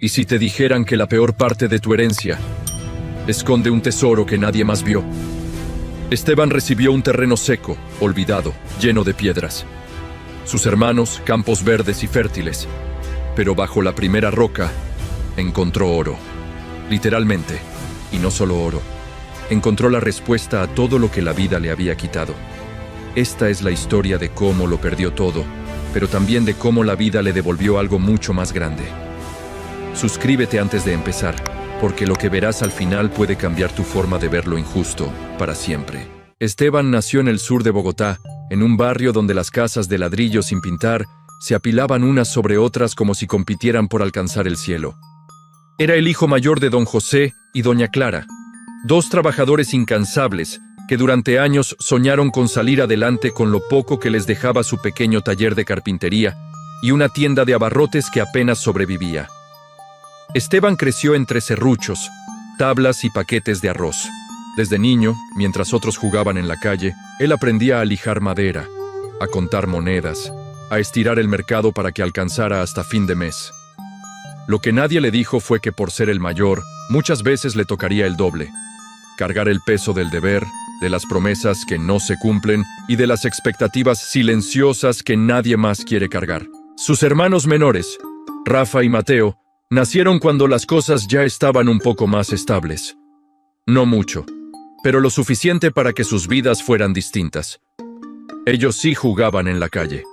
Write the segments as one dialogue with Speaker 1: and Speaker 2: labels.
Speaker 1: ¿Y si te dijeran que la peor parte de tu herencia esconde un tesoro que nadie más vio? Esteban recibió un terreno seco, olvidado, lleno de piedras. Sus hermanos, campos verdes y fértiles. Pero bajo la primera roca, encontró oro. Literalmente, y no solo oro. Encontró la respuesta a todo lo que la vida le había quitado. Esta es la historia de cómo lo perdió todo, pero también de cómo la vida le devolvió algo mucho más grande. Suscríbete antes de empezar, porque lo que verás al final puede cambiar tu forma de ver lo injusto para siempre. Esteban nació en el sur de Bogotá, en un barrio donde las casas de ladrillo sin pintar se apilaban unas sobre otras como si compitieran por alcanzar el cielo. Era el hijo mayor de don José y doña Clara, dos trabajadores incansables que durante años soñaron con salir adelante con lo poco que les dejaba su pequeño taller de carpintería y una tienda de abarrotes que apenas sobrevivía. Esteban creció entre serruchos, tablas y paquetes de arroz. Desde niño, mientras otros jugaban en la calle, él aprendía a lijar madera, a contar monedas, a estirar el mercado para que alcanzara hasta fin de mes. Lo que nadie le dijo fue que por ser el mayor, muchas veces le tocaría el doble. Cargar el peso del deber, de las promesas que no se cumplen y de las expectativas silenciosas que nadie más quiere cargar. Sus hermanos menores, Rafa y Mateo, nacieron cuando las cosas ya estaban un poco más estables. No mucho, pero lo suficiente para que sus vidas fueran distintas. Ellos sí jugaban en la calle.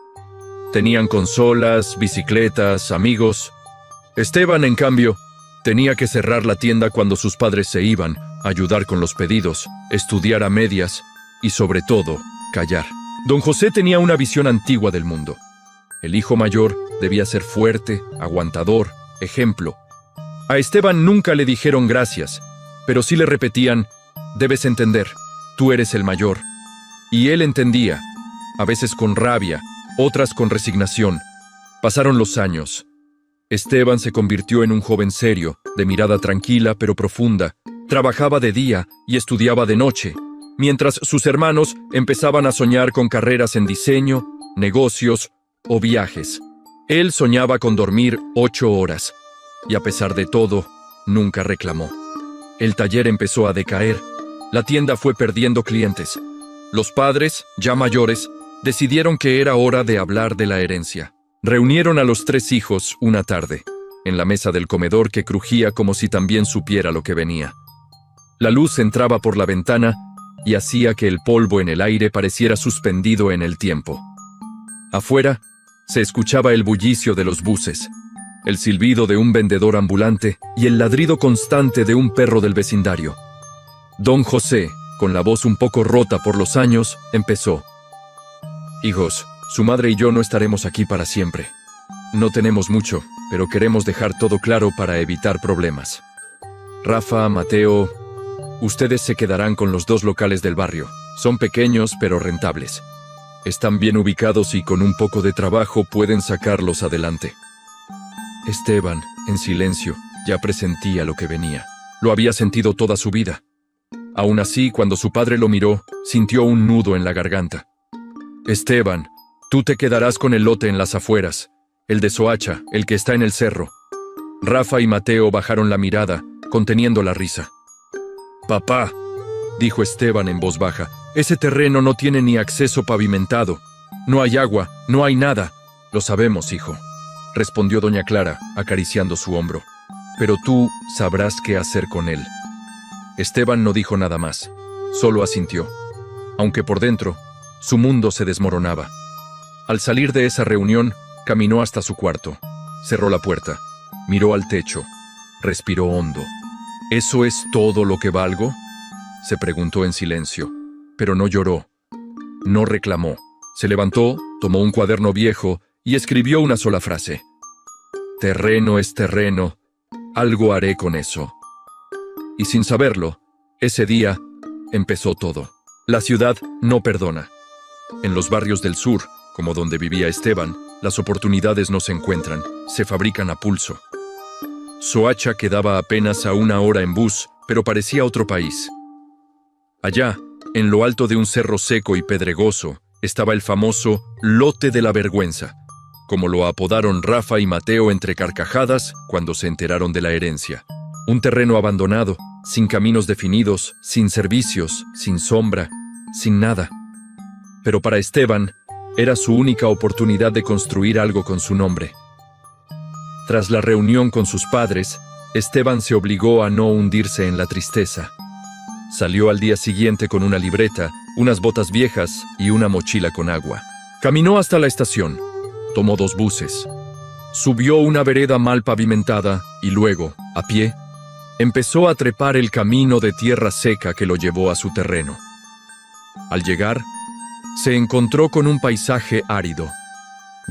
Speaker 1: Tenían consolas, bicicletas, amigos. Esteban, en cambio, tenía que cerrar la tienda cuando sus padres se iban, ayudar con los pedidos, estudiar a medias y, sobre todo, callar. Don José tenía una visión antigua del mundo. El hijo mayor debía ser fuerte, aguantador, ejemplo. A Esteban nunca le dijeron gracias, pero sí le repetían, debes entender, tú eres el mayor. Y él entendía, a veces con rabia, otras con resignación. Pasaron los años. Esteban se convirtió en un joven serio, de mirada tranquila pero profunda. Trabajaba de día y estudiaba de noche, mientras sus hermanos empezaban a soñar con carreras en diseño, negocios o viajes. Él soñaba con dormir 8 horas, y a pesar de todo, nunca reclamó. El taller empezó a decaer, la tienda fue perdiendo clientes. Los padres, ya mayores, decidieron que era hora de hablar de la herencia. Reunieron a los 3 hijos una tarde, en la mesa del comedor que crujía como si también supiera lo que venía. La luz entraba por la ventana y hacía que el polvo en el aire pareciera suspendido en el tiempo. Afuera, se escuchaba el bullicio de los buses, el silbido de un vendedor ambulante y el ladrido constante de un perro del vecindario. Don José, con la voz un poco rota por los años, empezó. Hijos, su madre y yo no estaremos aquí para siempre. No tenemos mucho, pero queremos dejar todo claro para evitar problemas. Rafa, Mateo, ustedes se quedarán con los 2 locales del barrio. Son pequeños pero rentables. Están bien ubicados y con un poco de trabajo pueden sacarlos adelante. Esteban, en silencio, ya presentía lo que venía. Lo había sentido toda su vida. Aún así, cuando su padre lo miró, sintió un nudo en la garganta. Esteban, tú te quedarás con el lote en las afueras, el de Soacha, el que está en el cerro. Rafa y Mateo bajaron la mirada, conteniendo la risa. Papá, dijo Esteban en voz baja, ese terreno no tiene ni acceso pavimentado. No hay agua, no hay nada. Lo sabemos, hijo, respondió doña Clara, acariciando su hombro. Pero tú sabrás qué hacer con él. Esteban no dijo nada más, solo asintió, aunque por dentro, su mundo se desmoronaba. Al salir de esa reunión, caminó hasta su cuarto, cerró la puerta, miró al techo, respiró hondo. ¿Eso es todo lo que valgo?, se preguntó en silencio, pero no lloró, no reclamó. Se levantó, tomó un cuaderno viejo y escribió una sola frase. Terreno es terreno, algo haré con eso. Y sin saberlo, ese día empezó todo. La ciudad no perdona. En los barrios del sur, como donde vivía Esteban, las oportunidades no se encuentran, se fabrican a pulso. Soacha quedaba apenas a 1 hora en bus, pero parecía otro país. Allá, en lo alto de un cerro seco y pedregoso, estaba el famoso Lote de la Vergüenza, como lo apodaron Rafa y Mateo entre carcajadas cuando se enteraron de la herencia. Un terreno abandonado, sin caminos definidos, sin servicios, sin sombra, sin nada. Pero para Esteban, era su única oportunidad de construir algo con su nombre. Tras la reunión con sus padres, Esteban se obligó a no hundirse en la tristeza. Salió al día siguiente con una libreta, unas botas viejas y una mochila con agua. Caminó hasta la estación, tomó 2 buses, subió una vereda mal pavimentada y luego, a pie, empezó a trepar el camino de tierra seca que lo llevó a su terreno. Al llegar, se encontró con un paisaje árido,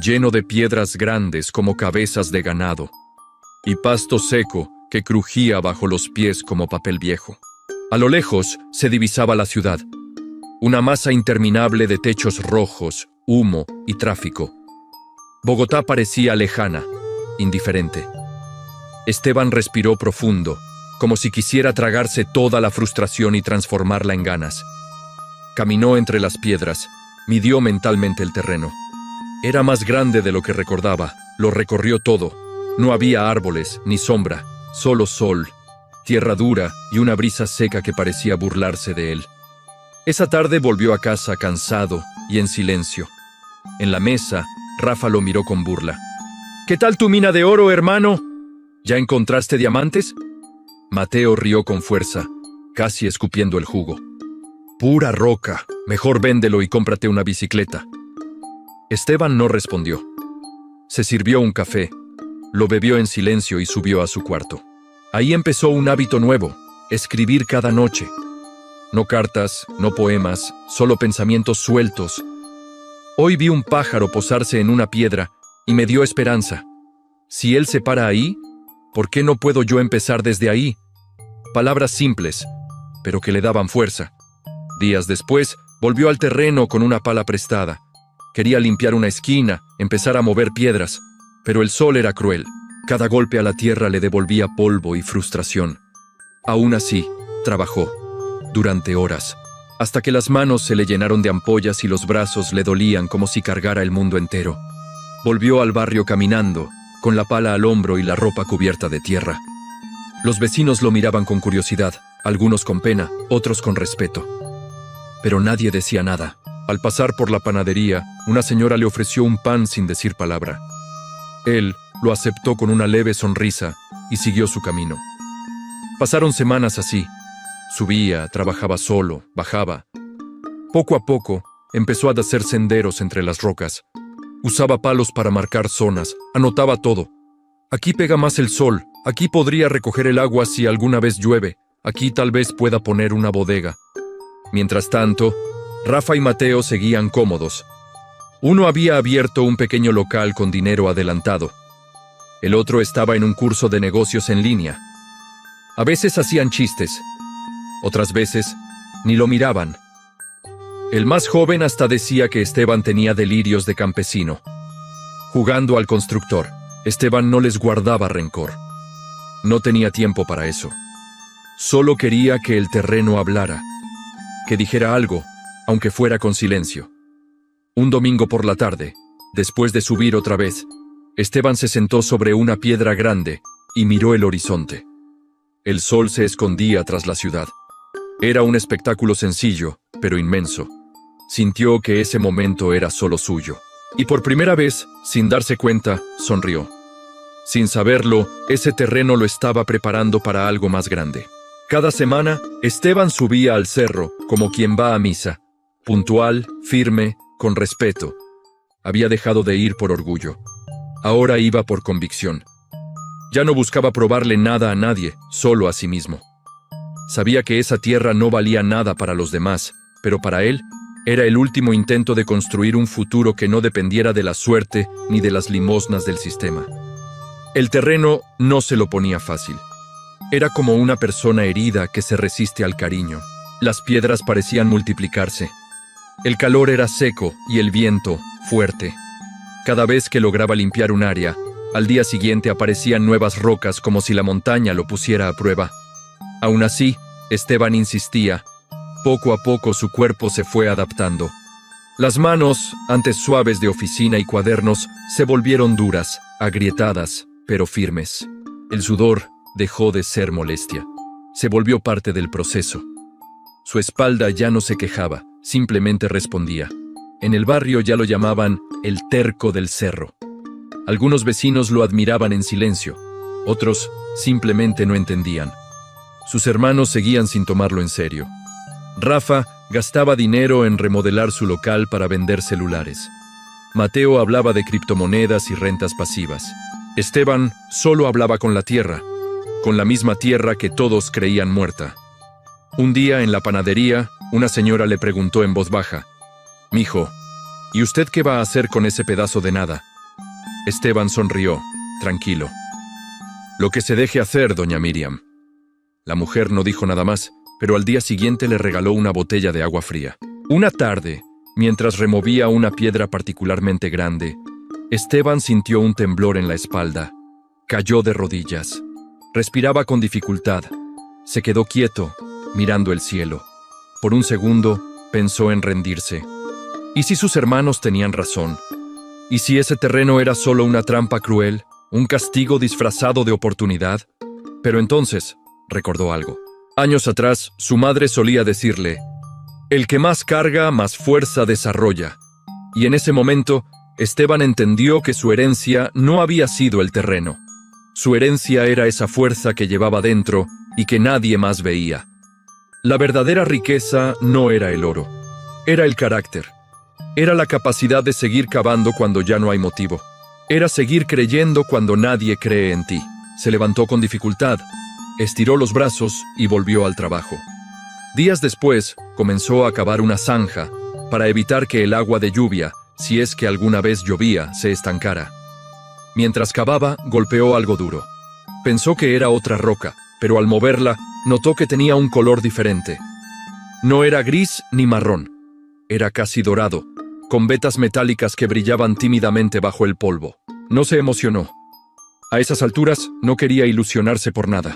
Speaker 1: lleno de piedras grandes como cabezas de ganado, y pasto seco que crujía bajo los pies como papel viejo. A lo lejos se divisaba la ciudad, una masa interminable de techos rojos, humo y tráfico. Bogotá parecía lejana, indiferente. Esteban respiró profundo, como si quisiera tragarse toda la frustración y transformarla en ganas. Caminó entre las piedras, midió mentalmente el terreno. Era más grande de lo que recordaba, lo recorrió todo. No había árboles ni sombra, solo sol, tierra dura y una brisa seca que parecía burlarse de él. Esa tarde volvió a casa cansado y en silencio. En la mesa, Rafa lo miró con burla. «¿Qué tal tu mina de oro, hermano? ¿Ya encontraste diamantes?» Mateo rió con fuerza, casi escupiendo el jugo. «Pura roca. Mejor véndelo y cómprate una bicicleta». Esteban no respondió. Se sirvió un café, lo bebió en silencio y subió a su cuarto. Ahí empezó un hábito nuevo, escribir cada noche. No cartas, no poemas, solo pensamientos sueltos. Hoy vi un pájaro posarse en una piedra y me dio esperanza. Si él se para ahí, ¿por qué no puedo yo empezar desde ahí? Palabras simples, pero que le daban fuerza. Días después, volvió al terreno con una pala prestada. Quería limpiar una esquina, empezar a mover piedras, pero el sol era cruel. Cada golpe a la tierra le devolvía polvo y frustración. Aún así, trabajó, durante horas, hasta que las manos se le llenaron de ampollas y los brazos le dolían como si cargara el mundo entero. Volvió al barrio caminando, con la pala al hombro y la ropa cubierta de tierra. Los vecinos lo miraban con curiosidad, algunos con pena, otros con respeto. Pero nadie decía nada. Al pasar por la panadería, una señora le ofreció un pan sin decir palabra. Él lo aceptó con una leve sonrisa y siguió su camino. Pasaron semanas así. Subía, trabajaba solo, bajaba. Poco a poco, empezó a hacer senderos entre las rocas. Usaba palos para marcar zonas, anotaba todo. Aquí pega más el sol, aquí podría recoger el agua si alguna vez llueve, aquí tal vez pueda poner una bodega. Mientras tanto, Rafa y Mateo seguían cómodos. Uno había abierto un pequeño local con dinero adelantado. El otro estaba en un curso de negocios en línea. A veces hacían chistes, otras veces ni lo miraban. El más joven hasta decía que Esteban tenía delirios de campesino. Jugando al constructor, Esteban no les guardaba rencor. No tenía tiempo para eso. Solo quería que el terreno hablara, que dijera algo, aunque fuera con silencio. Un domingo por la tarde, después de subir otra vez, Esteban se sentó sobre una piedra grande y miró el horizonte. El sol se escondía tras la ciudad. Era un espectáculo sencillo, pero inmenso. Sintió que ese momento era solo suyo. Y por primera vez, sin darse cuenta, sonrió. Sin saberlo, ese terreno lo estaba preparando para algo más grande. Cada semana, Esteban subía al cerro como quien va a misa. Puntual, firme, con respeto. Había dejado de ir por orgullo. Ahora iba por convicción. Ya no buscaba probarle nada a nadie, solo a sí mismo. Sabía que esa tierra no valía nada para los demás, pero para él era el último intento de construir un futuro que no dependiera de la suerte ni de las limosnas del sistema. El terreno no se lo ponía fácil. Era como una persona herida que se resiste al cariño. Las piedras parecían multiplicarse. El calor era seco y el viento fuerte. Cada vez que lograba limpiar un área, al día siguiente aparecían nuevas rocas como si la montaña lo pusiera a prueba. Aún así, Esteban insistía. Poco a poco su cuerpo se fue adaptando. Las manos, antes suaves de oficina y cuadernos, se volvieron duras, agrietadas, pero firmes. El sudor dejó de ser molestia. Se volvió parte del proceso. Su espalda ya no se quejaba, simplemente respondía. En el barrio ya lo llamaban el terco del cerro. Algunos vecinos lo admiraban en silencio, otros simplemente no entendían. Sus hermanos seguían sin tomarlo en serio. Rafa gastaba dinero en remodelar su local para vender celulares. Mateo hablaba de criptomonedas y rentas pasivas. Esteban solo hablaba con la tierra, con la misma tierra que todos creían muerta. Un día en la panadería, una señora le preguntó en voz baja: «Mijo, ¿y usted qué va a hacer con ese pedazo de nada?». Esteban sonrió, tranquilo. «Lo que se deje hacer, doña Miriam». La mujer no dijo nada más, pero al día siguiente le regaló una botella de agua fría. Una tarde, mientras removía una piedra particularmente grande, Esteban sintió un temblor en la espalda. Cayó de rodillas. Respiraba con dificultad. Se quedó quieto, mirando el cielo. Por un segundo, pensó en rendirse. ¿Y si sus hermanos tenían razón? ¿Y si ese terreno era solo una trampa cruel, un castigo disfrazado de oportunidad? Pero entonces, recordó algo. Años atrás, su madre solía decirle: «El que más carga, más fuerza desarrolla». Y en ese momento, Esteban entendió que su herencia no había sido el terreno. Su herencia era esa fuerza que llevaba dentro y que nadie más veía. La verdadera riqueza no era el oro, era el carácter. Era la capacidad de seguir cavando cuando ya no hay motivo. Era seguir creyendo cuando nadie cree en ti. Se levantó con dificultad, estiró los brazos y volvió al trabajo. Días después, comenzó a cavar una zanja para evitar que el agua de lluvia, si es que alguna vez llovía, se estancara. Mientras cavaba, golpeó algo duro. Pensó que era otra roca, pero al moverla, notó que tenía un color diferente. No era gris ni marrón. Era casi dorado, con vetas metálicas que brillaban tímidamente bajo el polvo. No se emocionó. A esas alturas, no quería ilusionarse por nada.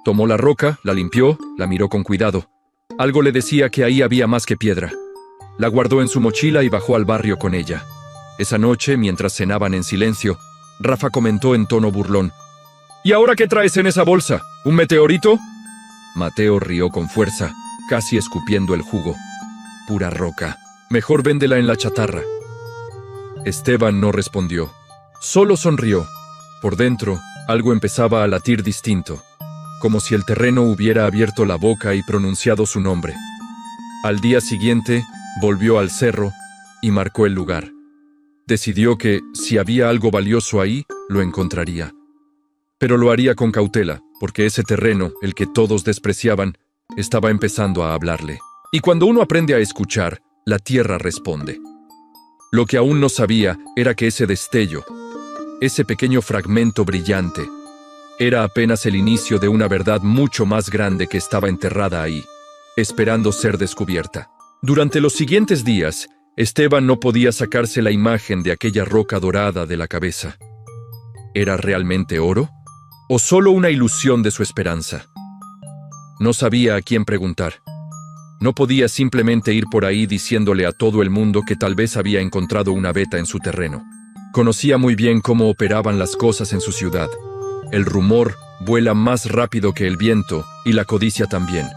Speaker 1: Tomó la roca, la limpió, la miró con cuidado. Algo le decía que ahí había más que piedra. La guardó en su mochila y bajó al barrio con ella. Esa noche, mientras cenaban en silencio, Rafa comentó en tono burlón: «¿Y ahora qué traes en esa bolsa? ¿Un meteorito?». Mateo rió con fuerza, casi escupiendo el jugo. «Pura roca. Mejor véndela en la chatarra». Esteban no respondió. Solo sonrió. Por dentro, algo empezaba a latir distinto, como si el terreno hubiera abierto la boca y pronunciado su nombre. Al día siguiente, volvió al cerro y marcó el lugar. Decidió que, si había algo valioso ahí, lo encontraría. Pero lo haría con cautela, porque ese terreno, el que todos despreciaban, estaba empezando a hablarle. Y cuando uno aprende a escuchar, la tierra responde. Lo que aún no sabía era que ese destello, ese pequeño fragmento brillante, era apenas el inicio de una verdad mucho más grande que estaba enterrada ahí, esperando ser descubierta. Durante los siguientes días, Esteban no podía sacarse la imagen de aquella roca dorada de la cabeza. ¿Era realmente oro? ¿O solo una ilusión de su esperanza? No sabía a quién preguntar. No podía simplemente ir por ahí diciéndole a todo el mundo que tal vez había encontrado una veta en su terreno. Conocía muy bien cómo operaban las cosas en su ciudad. El rumor vuela más rápido que el viento y la codicia también.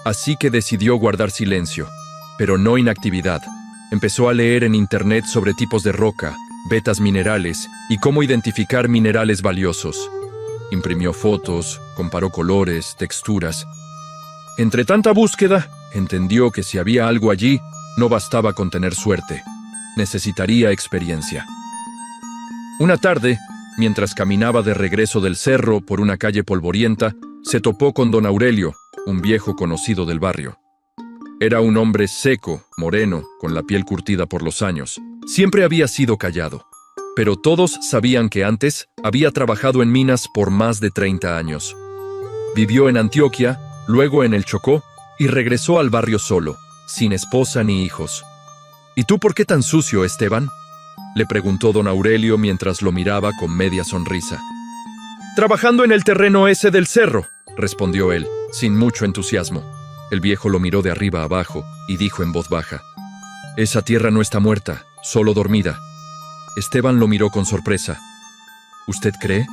Speaker 1: Así que decidió guardar silencio, pero no inactividad. Empezó a leer en internet sobre tipos de roca, vetas minerales y cómo identificar minerales valiosos. Imprimió fotos, comparó colores, texturas. Entre tanta búsqueda, entendió que si había algo allí, no bastaba con tener suerte. Necesitaría experiencia. Una tarde, mientras caminaba de regreso del cerro por una calle polvorienta, se topó con don Aurelio, un viejo conocido del barrio. Era un hombre seco, moreno, con la piel curtida por los años. Siempre había sido callado, pero todos sabían que antes había trabajado en minas por más de 30 años. Vivió en Antioquia, luego en el Chocó, y regresó al barrio solo, sin esposa ni hijos. ¿Y tú por qué tan sucio, Esteban?, le preguntó don Aurelio mientras lo miraba con media sonrisa. «Trabajando en el terreno ese del cerro», respondió él, sin mucho entusiasmo. El viejo lo miró de arriba abajo y dijo en voz baja: Esa tierra no está muerta, solo dormida. Esteban lo miró con sorpresa. ¿Usted cree?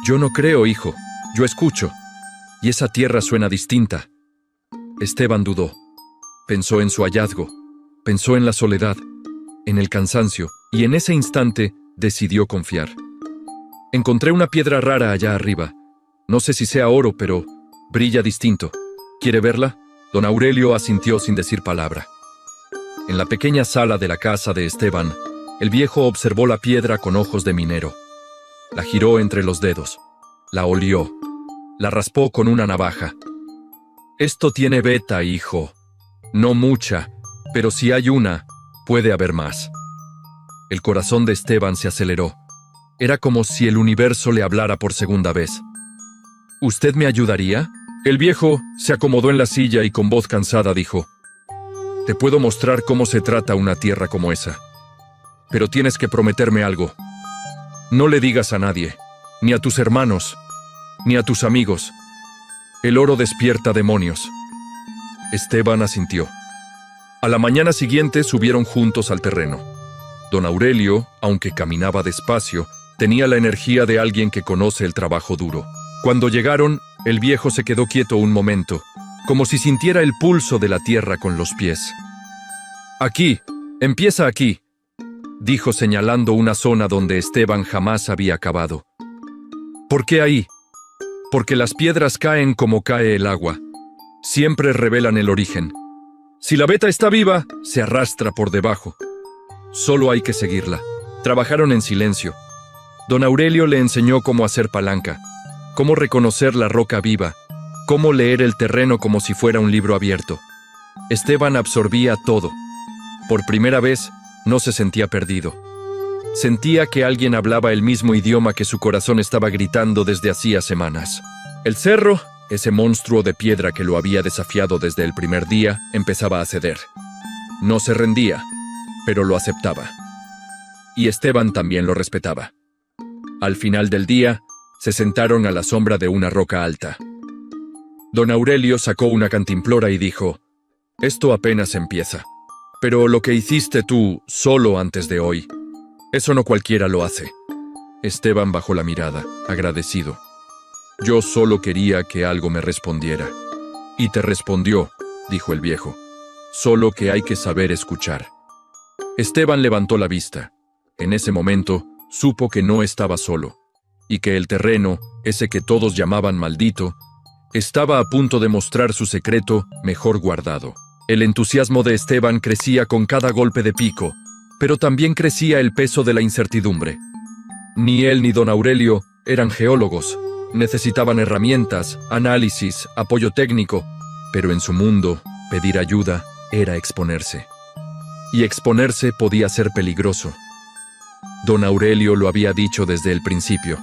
Speaker 1: Yo no creo, hijo. Yo escucho. Y esa tierra suena distinta. Esteban dudó. Pensó en su hallazgo. Pensó en la soledad, en el cansancio, y en ese instante decidió confiar. Encontré una piedra rara allá arriba. No sé si sea oro, pero brilla distinto. ¿Quiere verla? Don Aurelio asintió sin decir palabra. En la pequeña sala de la casa de Esteban, el viejo observó la piedra con ojos de minero. La giró entre los dedos. La olió. La raspó con una navaja. Esto tiene beta, hijo. No mucha, pero si hay una, puede haber más. El corazón de Esteban se aceleró. Era como si el universo le hablara por segunda vez. ¿Usted me ayudaría? El viejo se acomodó en la silla y con voz cansada dijo: Te puedo mostrar cómo se trata una tierra como esa. Pero tienes que prometerme algo. No le digas a nadie, ni a tus hermanos, ni a tus amigos. El oro despierta demonios. Esteban asintió. A la mañana siguiente subieron juntos al terreno. Don Aurelio, aunque caminaba despacio, tenía la energía de alguien que conoce el trabajo duro. Cuando llegaron, el viejo se quedó quieto un momento, como si sintiera el pulso de la tierra con los pies. Aquí, empieza aquí, dijo señalando una zona donde Esteban jamás había cavado. ¿Por qué ahí? Porque las piedras caen como cae el agua. Siempre revelan el origen. Si la veta está viva, se arrastra por debajo. Solo hay que seguirla. Trabajaron en silencio. Don Aurelio le enseñó cómo hacer palanca, cómo reconocer la roca viva, cómo leer el terreno como si fuera un libro abierto. Esteban absorbía todo. Por primera vez, no se sentía perdido. Sentía que alguien hablaba el mismo idioma que su corazón estaba gritando desde hacía semanas. El cerro, ese monstruo de piedra que lo había desafiado desde el primer día, empezaba a ceder. No se rendía, pero lo aceptaba. Y Esteban también lo respetaba. Al final del día, se sentaron a la sombra de una roca alta. Don Aurelio sacó una cantimplora y dijo: Esto apenas empieza. Pero lo que hiciste tú solo antes de hoy, eso no cualquiera lo hace. Esteban bajó la mirada, agradecido. Yo solo quería que algo me respondiera. Y te respondió, dijo el viejo. Solo que hay que saber escuchar. Esteban levantó la vista. En ese momento, supo que no estaba solo, y que el terreno, ese que todos llamaban maldito, estaba a punto de mostrar su secreto mejor guardado. El entusiasmo de Esteban crecía con cada golpe de pico, pero también crecía el peso de la incertidumbre. Ni él ni don Aurelio eran geólogos. Necesitaban herramientas, análisis, apoyo técnico, pero en su mundo, pedir ayuda era exponerse. Y exponerse podía ser peligroso. Don Aurelio lo había dicho desde el principio.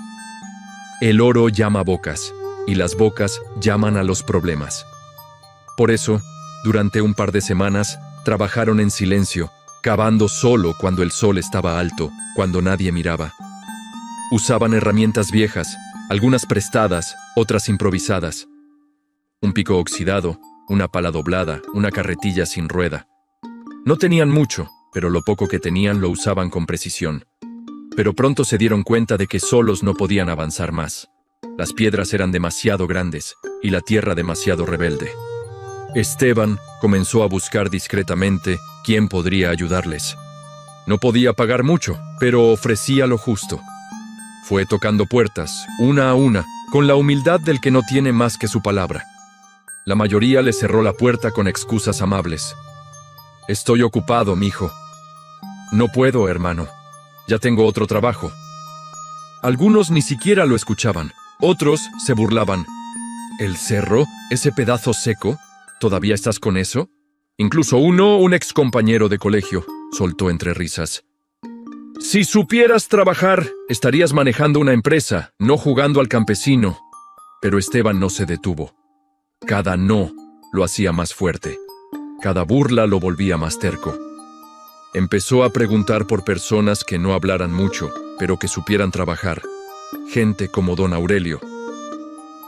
Speaker 1: El oro llama bocas, y las bocas llaman a los problemas. Por eso, durante un par de semanas, trabajaron en silencio, cavando solo cuando el sol estaba alto, cuando nadie miraba. Usaban herramientas viejas, algunas prestadas, otras improvisadas. Un pico oxidado, una pala doblada, una carretilla sin rueda. No tenían mucho, pero lo poco que tenían lo usaban con precisión. Pero pronto se dieron cuenta de que solos no podían avanzar más. Las piedras eran demasiado grandes y la tierra demasiado rebelde. Esteban comenzó a buscar discretamente quién podría ayudarles. No podía pagar mucho, pero ofrecía lo justo. Fue tocando puertas, una a una, con la humildad del que no tiene más que su palabra. La mayoría le cerró la puerta con excusas amables. «Estoy ocupado, mijo». «No puedo, hermano. Ya tengo otro trabajo». Algunos ni siquiera lo escuchaban. Otros se burlaban. «¿El cerro? ¿Ese pedazo seco? ¿Todavía estás con eso?» Incluso uno, un excompañero de colegio, soltó entre risas. «Si supieras trabajar, estarías manejando una empresa, no jugando al campesino». Pero Esteban no se detuvo. Cada no lo hacía más fuerte. Cada burla lo volvía más terco. Empezó a preguntar por personas que no hablaran mucho, pero que supieran trabajar. Gente como don Aurelio.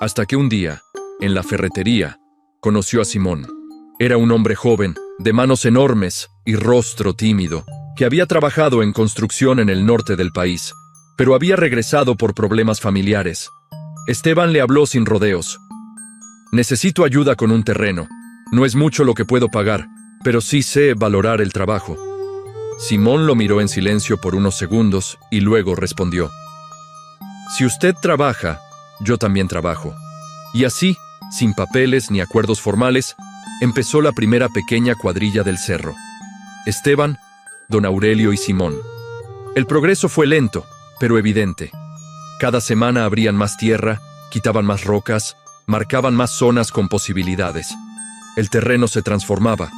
Speaker 1: Hasta que un día, en la ferretería, conoció a Simón. Era un hombre joven, de manos enormes y rostro tímido, que había trabajado en construcción en el norte del país, pero había regresado por problemas familiares. Esteban le habló sin rodeos. «Necesito ayuda con un terreno. No es mucho lo que puedo pagar, pero sí sé valorar el trabajo». Simón lo miró en silencio por unos segundos y luego respondió: «Si usted trabaja, yo también trabajo». Y así, sin papeles ni acuerdos formales, empezó la primera pequeña cuadrilla del cerro. Esteban, don Aurelio y Simón. El progreso fue lento, pero evidente. Cada semana abrían más tierra, quitaban más rocas, marcaban más zonas con posibilidades. El terreno se transformaba.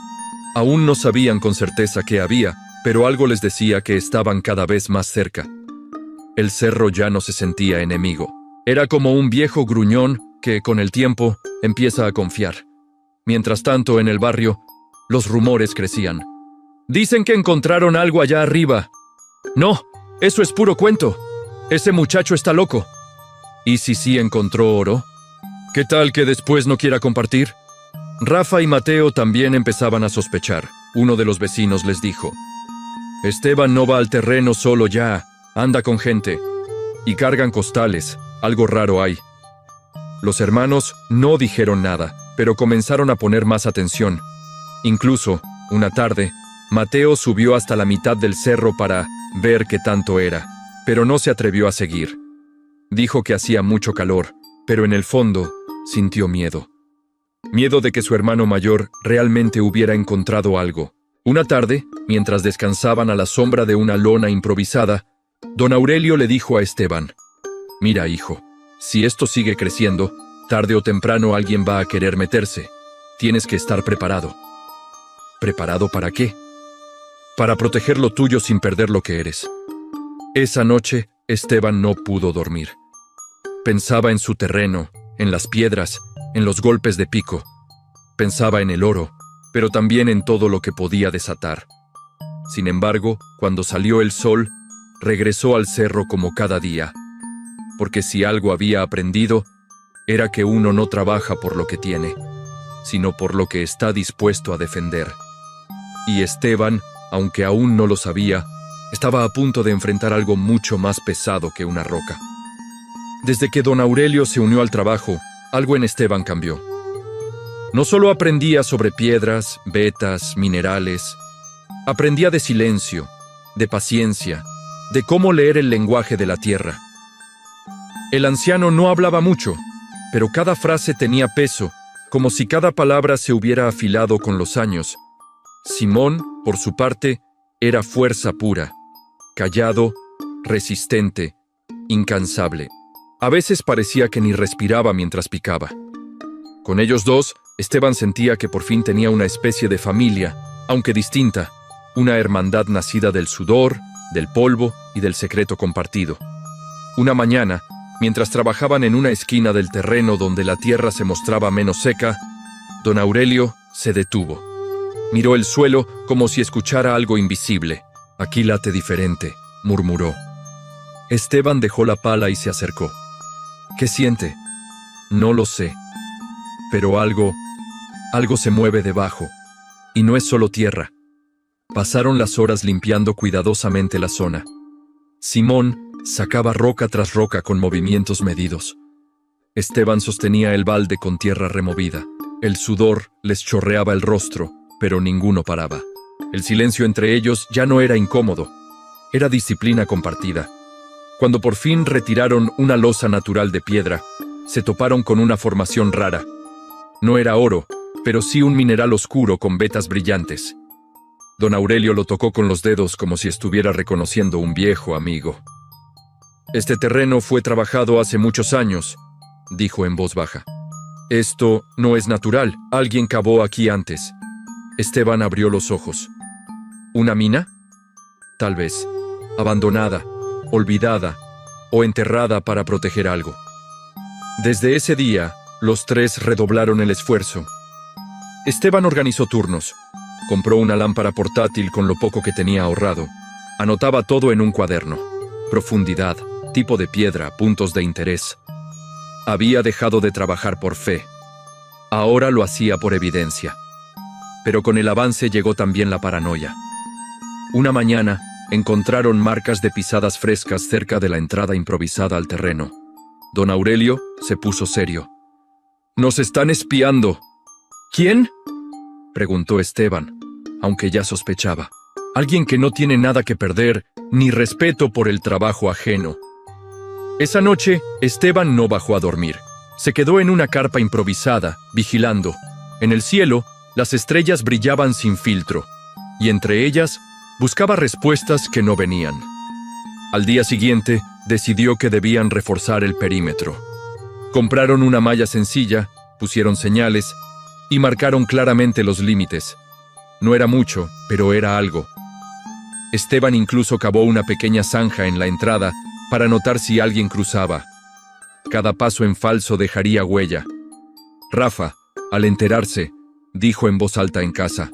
Speaker 1: Aún no sabían con certeza qué había, pero algo les decía que estaban cada vez más cerca. El cerro ya no se sentía enemigo. Era como un viejo gruñón que, con el tiempo, empieza a confiar. Mientras tanto, en el barrio, los rumores crecían. «Dicen que encontraron algo allá arriba». «No, eso es puro cuento. Ese muchacho está loco». «¿Y si sí encontró oro? ¿Qué tal que después no quiera compartir?» Rafa y Mateo también empezaban a sospechar. Uno de los vecinos les dijo: «Esteban no va al terreno solo ya, anda con gente. Y cargan costales, algo raro hay». Los hermanos no dijeron nada, pero comenzaron a poner más atención. Incluso, una tarde, Mateo subió hasta la mitad del cerro para ver qué tanto era, pero no se atrevió a seguir. Dijo que hacía mucho calor, pero en el fondo sintió miedo. Miedo de que su hermano mayor realmente hubiera encontrado algo. Una tarde, mientras descansaban a la sombra de una lona improvisada, don Aurelio le dijo a Esteban: «Mira, hijo, si esto sigue creciendo, tarde o temprano alguien va a querer meterse. Tienes que estar preparado». ¿Preparado para qué? Para proteger lo tuyo sin perder lo que eres. Esa noche, Esteban no pudo dormir. Pensaba en su terreno, en las piedras, en los golpes de pico. Pensaba en el oro, pero también en todo lo que podía desatar. Sin embargo, cuando salió el sol, regresó al cerro como cada día. Porque si algo había aprendido, era que uno no trabaja por lo que tiene, sino por lo que está dispuesto a defender. Y Esteban, aunque aún no lo sabía, estaba a punto de enfrentar algo mucho más pesado que una roca. Desde que don Aurelio se unió al trabajo, algo en Esteban cambió. No solo aprendía sobre piedras, vetas, minerales, aprendía de silencio, de paciencia, de cómo leer el lenguaje de la tierra. El anciano no hablaba mucho, pero cada frase tenía peso, como si cada palabra se hubiera afilado con los años. Simón, por su parte, era fuerza pura, callado, resistente, incansable. A veces parecía que ni respiraba mientras picaba. Con ellos dos, Esteban sentía que por fin tenía una especie de familia, aunque distinta, una hermandad nacida del sudor, del polvo y del secreto compartido. Una mañana, mientras trabajaban en una esquina del terreno donde la tierra se mostraba menos seca, don Aurelio se detuvo. Miró el suelo como si escuchara algo invisible. «Aquí late diferente», murmuró. Esteban dejó la pala y se acercó. «¿Qué siente?» «No lo sé. Pero algo se mueve debajo. Y no es solo tierra». Pasaron las horas limpiando cuidadosamente la zona. Simón sacaba roca tras roca con movimientos medidos. Esteban sostenía el balde con tierra removida. El sudor les chorreaba el rostro, pero ninguno paraba. El silencio entre ellos ya no era incómodo. Era disciplina compartida. Cuando por fin retiraron una losa natural de piedra, se toparon con una formación rara. No era oro, pero sí un mineral oscuro con vetas brillantes. Don Aurelio lo tocó con los dedos como si estuviera reconociendo un viejo amigo. «Este terreno fue trabajado hace muchos años», dijo en voz baja. «Esto no es natural, alguien cavó aquí antes». Esteban abrió los ojos. ¿Una mina? Tal vez. Abandonada, olvidada o enterrada para proteger algo. Desde ese día, los tres redoblaron el esfuerzo. Esteban organizó turnos. Compró una lámpara portátil con lo poco que tenía ahorrado. Anotaba todo en un cuaderno. Profundidad, tipo de piedra, puntos de interés. Había dejado de trabajar por fe. Ahora lo hacía por evidencia. pero con el avance llegó también la paranoia. Una mañana, encontraron marcas de pisadas frescas cerca de la entrada improvisada al terreno. Don Aurelio se puso serio. «¡Nos están espiando!» «¿Quién?», preguntó Esteban, aunque ya sospechaba. «Alguien que no tiene nada que perder, ni respeto por el trabajo ajeno». Esa noche, Esteban no bajó a dormir. Se quedó en una carpa improvisada, vigilando. En el cielo, las estrellas brillaban sin filtro, y entre ellas, buscaba respuestas que no venían. Al día siguiente, decidió que debían reforzar el perímetro. Compraron una malla sencilla, pusieron señales y marcaron claramente los límites. No era mucho, pero era algo. Esteban incluso cavó una pequeña zanja en la entrada para notar si alguien cruzaba. Cada paso en falso dejaría huella. Rafa, al enterarse, dijo en voz alta en casa: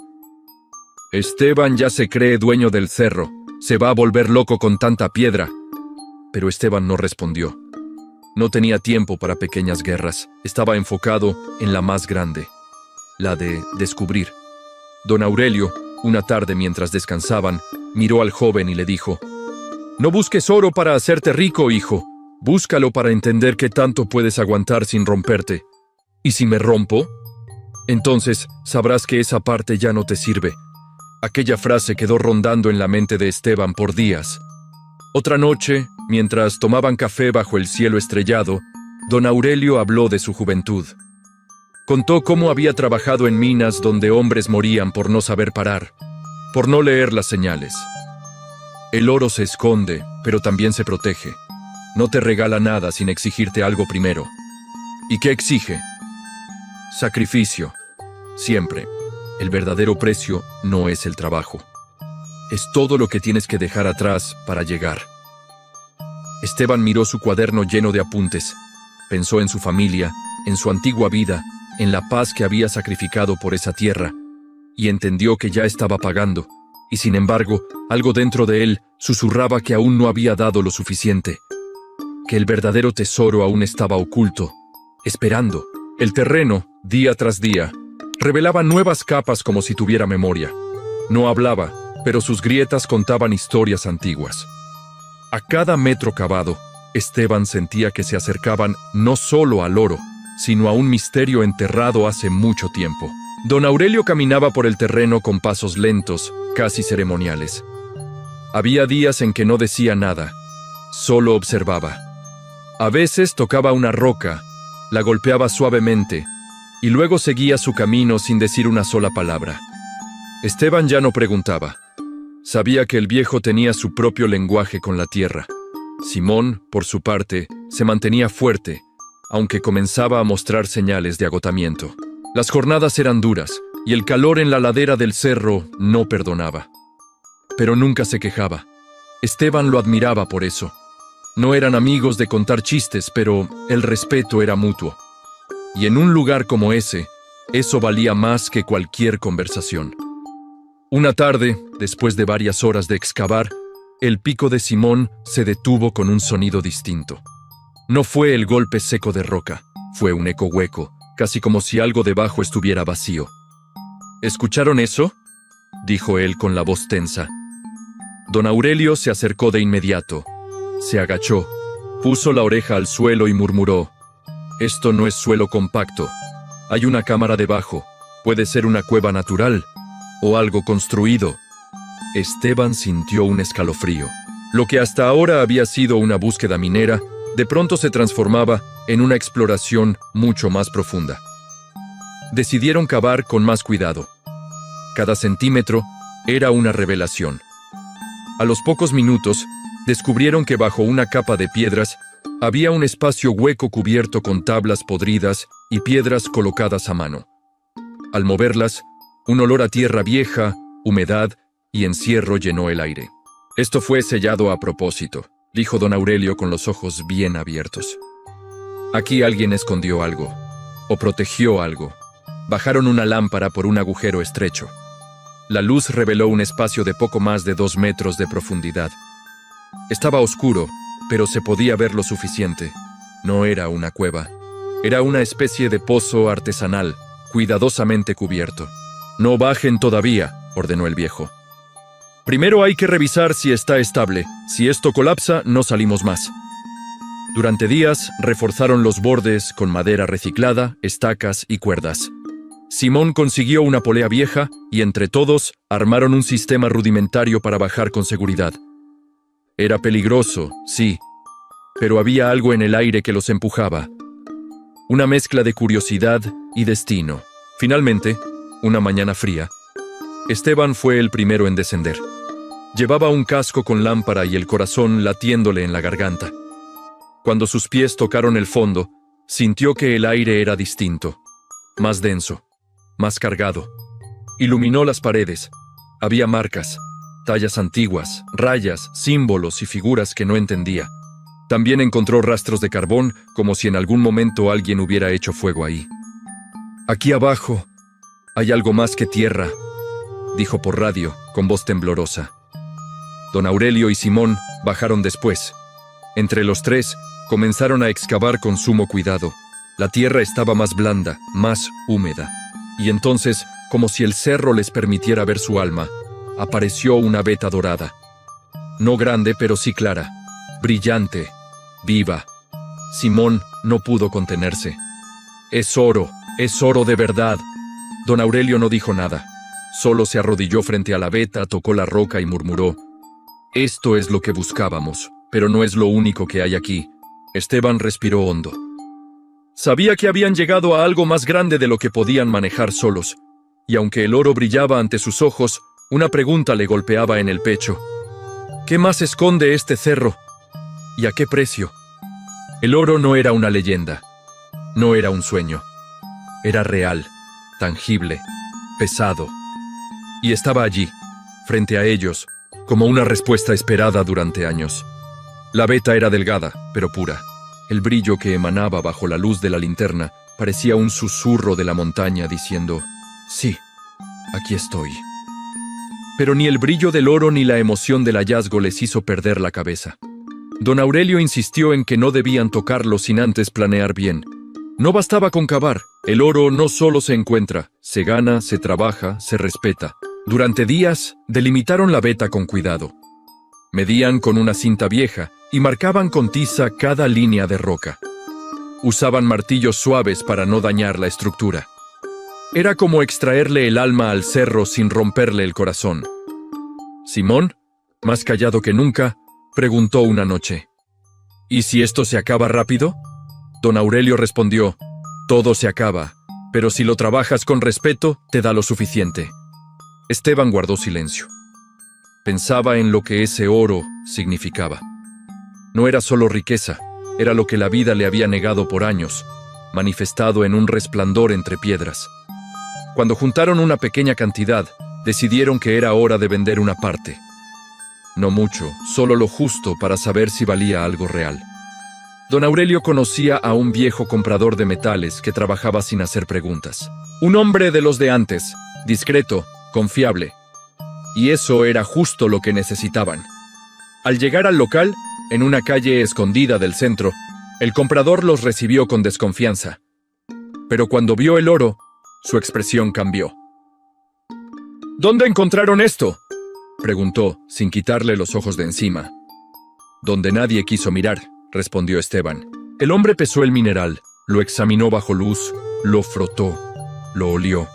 Speaker 1: «Esteban ya se cree dueño del cerro. Se va a volver loco con tanta piedra». Pero Esteban no respondió. No tenía tiempo para pequeñas guerras. Estaba enfocado en la más grande, la de descubrir. Don Aurelio, una tarde mientras descansaban, miró al joven y le dijo: «No busques oro para hacerte rico, hijo. Búscalo para entender qué tanto puedes aguantar sin romperte. ¿Y si me rompo? Entonces sabrás que esa parte ya no te sirve». Aquella frase quedó rondando en la mente de Esteban por días. Otra noche, mientras tomaban café bajo el cielo estrellado, don Aurelio habló de su juventud. Contó cómo había trabajado en minas donde hombres morían por no saber parar, por no leer las señales. El oro se esconde, pero también se protege. No te regala nada sin exigirte algo primero. ¿Y qué exige? Sacrificio. Siempre. El verdadero precio no es el trabajo. Es todo lo que tienes que dejar atrás para llegar. Esteban miró su cuaderno lleno de apuntes. Pensó en su familia, en su antigua vida, en la paz que había sacrificado por esa tierra, y entendió que ya estaba pagando, y sin embargo, algo dentro de él susurraba que aún no había dado lo suficiente, que el verdadero tesoro aún estaba oculto, esperando. El terreno, día tras día, revelaba nuevas capas como si tuviera memoria. No hablaba, pero sus grietas contaban historias antiguas. A cada metro cavado, Esteban sentía que se acercaban no solo al oro, sino a un misterio enterrado hace mucho tiempo. Don Aurelio caminaba por el terreno con pasos lentos, casi ceremoniales. Había días en que no decía nada, solo observaba. A veces tocaba una roca, la golpeaba suavemente, y luego seguía su camino sin decir una sola palabra. Esteban ya no preguntaba. Sabía que el viejo tenía su propio lenguaje con la tierra. Simón, por su parte, se mantenía fuerte, aunque comenzaba a mostrar señales de agotamiento. Las jornadas eran duras, y el calor en la ladera del cerro no perdonaba. Pero nunca se quejaba. Esteban lo admiraba por eso. No eran amigos de contar chistes, pero el respeto era mutuo. Y en un lugar como ese, eso valía más que cualquier conversación. Una tarde, después de varias horas de excavar, el pico de Simón se detuvo con un sonido distinto. No fue el golpe seco de roca, fue un eco hueco, casi como si algo debajo estuviera vacío. ¿Escucharon eso?, dijo él con la voz tensa. Don Aurelio se acercó de inmediato. Se agachó, puso la oreja al suelo y murmuró: «Esto no es suelo compacto. Hay una cámara debajo. Puede ser una cueva natural o algo construido». Esteban sintió un escalofrío. Lo que hasta ahora había sido una búsqueda minera, de pronto se transformaba en una exploración mucho más profunda. Decidieron cavar con más cuidado. Cada centímetro era una revelación. A los pocos minutos, descubrieron que bajo una capa de piedras había un espacio hueco cubierto con tablas podridas y piedras colocadas a mano. Al moverlas, un olor a tierra vieja, humedad y encierro llenó el aire. «Esto fue sellado a propósito», dijo don Aurelio con los ojos bien abiertos. «Aquí alguien escondió algo, o protegió algo». Bajaron una lámpara por un agujero estrecho. La luz reveló un espacio de poco más de 2 metros de profundidad. Estaba oscuro, pero se podía ver lo suficiente. No era una cueva. Era una especie de pozo artesanal, cuidadosamente cubierto. No bajen todavía, ordenó el viejo. Primero hay que revisar si está estable. Si esto colapsa, no salimos más. Durante días, reforzaron los bordes con madera reciclada, estacas y cuerdas. Simón consiguió una polea vieja y entre todos armaron un sistema rudimentario para bajar con seguridad. Era peligroso, sí, pero había algo en el aire que los empujaba. Una mezcla de curiosidad y destino. Finalmente, una mañana fría, Esteban fue el primero en descender. Llevaba un casco con lámpara y el corazón latiéndole en la garganta. Cuando sus pies tocaron el fondo, sintió que el aire era distinto, más denso, más cargado. Iluminó las paredes. Había marcas, tallas antiguas, rayas, símbolos y figuras que no entendía. También encontró rastros de carbón, como si en algún momento alguien hubiera hecho fuego ahí. «Aquí abajo hay algo más que tierra», dijo por radio, con voz temblorosa. Don Aurelio y Simón bajaron después. Entre los tres, comenzaron a excavar con sumo cuidado. La tierra estaba más blanda, más húmeda. Y entonces, como si el cerro les permitiera ver su alma, apareció una veta dorada. No grande, pero sí clara, brillante, viva. Simón no pudo contenerse. Es oro de verdad». Don Aurelio no dijo nada. Solo se arrodilló frente a la veta, tocó la roca y murmuró: «Esto es lo que buscábamos, pero no es lo único que hay aquí». Esteban respiró hondo. Sabía que habían llegado a algo más grande de lo que podían manejar solos, y aunque el oro brillaba ante sus ojos, una pregunta le golpeaba en el pecho. ¿Qué más esconde este cerro? ¿Y a qué precio? El oro no era una leyenda, no era un sueño. Era real, tangible, pesado. Y estaba allí, frente a ellos, como una respuesta esperada durante años. La veta era delgada, pero pura. El brillo que emanaba bajo la luz de la linterna parecía un susurro de la montaña diciendo: «Sí, aquí estoy». Pero ni el brillo del oro ni la emoción del hallazgo les hizo perder la cabeza. Don Aurelio insistió en que no debían tocarlo sin antes planear bien. No bastaba con cavar. El oro no solo se encuentra, se gana, se trabaja, se respeta. Durante días, delimitaron la veta con cuidado. Medían con una cinta vieja y marcaban con tiza cada línea de roca. Usaban martillos suaves para no dañar la estructura. Era como extraerle el alma al cerro sin romperle el corazón. Simón, más callado que nunca, preguntó una noche: «¿Y si esto se acaba rápido?». Don Aurelio respondió: «Todo se acaba, pero si lo trabajas con respeto, te da lo suficiente». Esteban guardó silencio. Pensaba en lo que ese oro significaba. No era solo riqueza, era lo que la vida le había negado por años, manifestado en un resplandor entre piedras. Cuando juntaron una pequeña cantidad, decidieron que era hora de vender una parte. No mucho, solo lo justo para saber si valía algo real. Don Aurelio conocía a un viejo comprador de metales que trabajaba sin hacer preguntas. Un hombre de los de antes, discreto, confiable. Y eso era justo lo que necesitaban. Al llegar al local, en una calle escondida del centro, el comprador los recibió con desconfianza. Pero cuando vio el oro, su expresión cambió. «¿Dónde encontraron esto?», preguntó, sin quitarle los ojos de encima. «Donde nadie quiso mirar», respondió Esteban. El hombre pesó el mineral, lo examinó bajo luz, lo frotó, lo olió.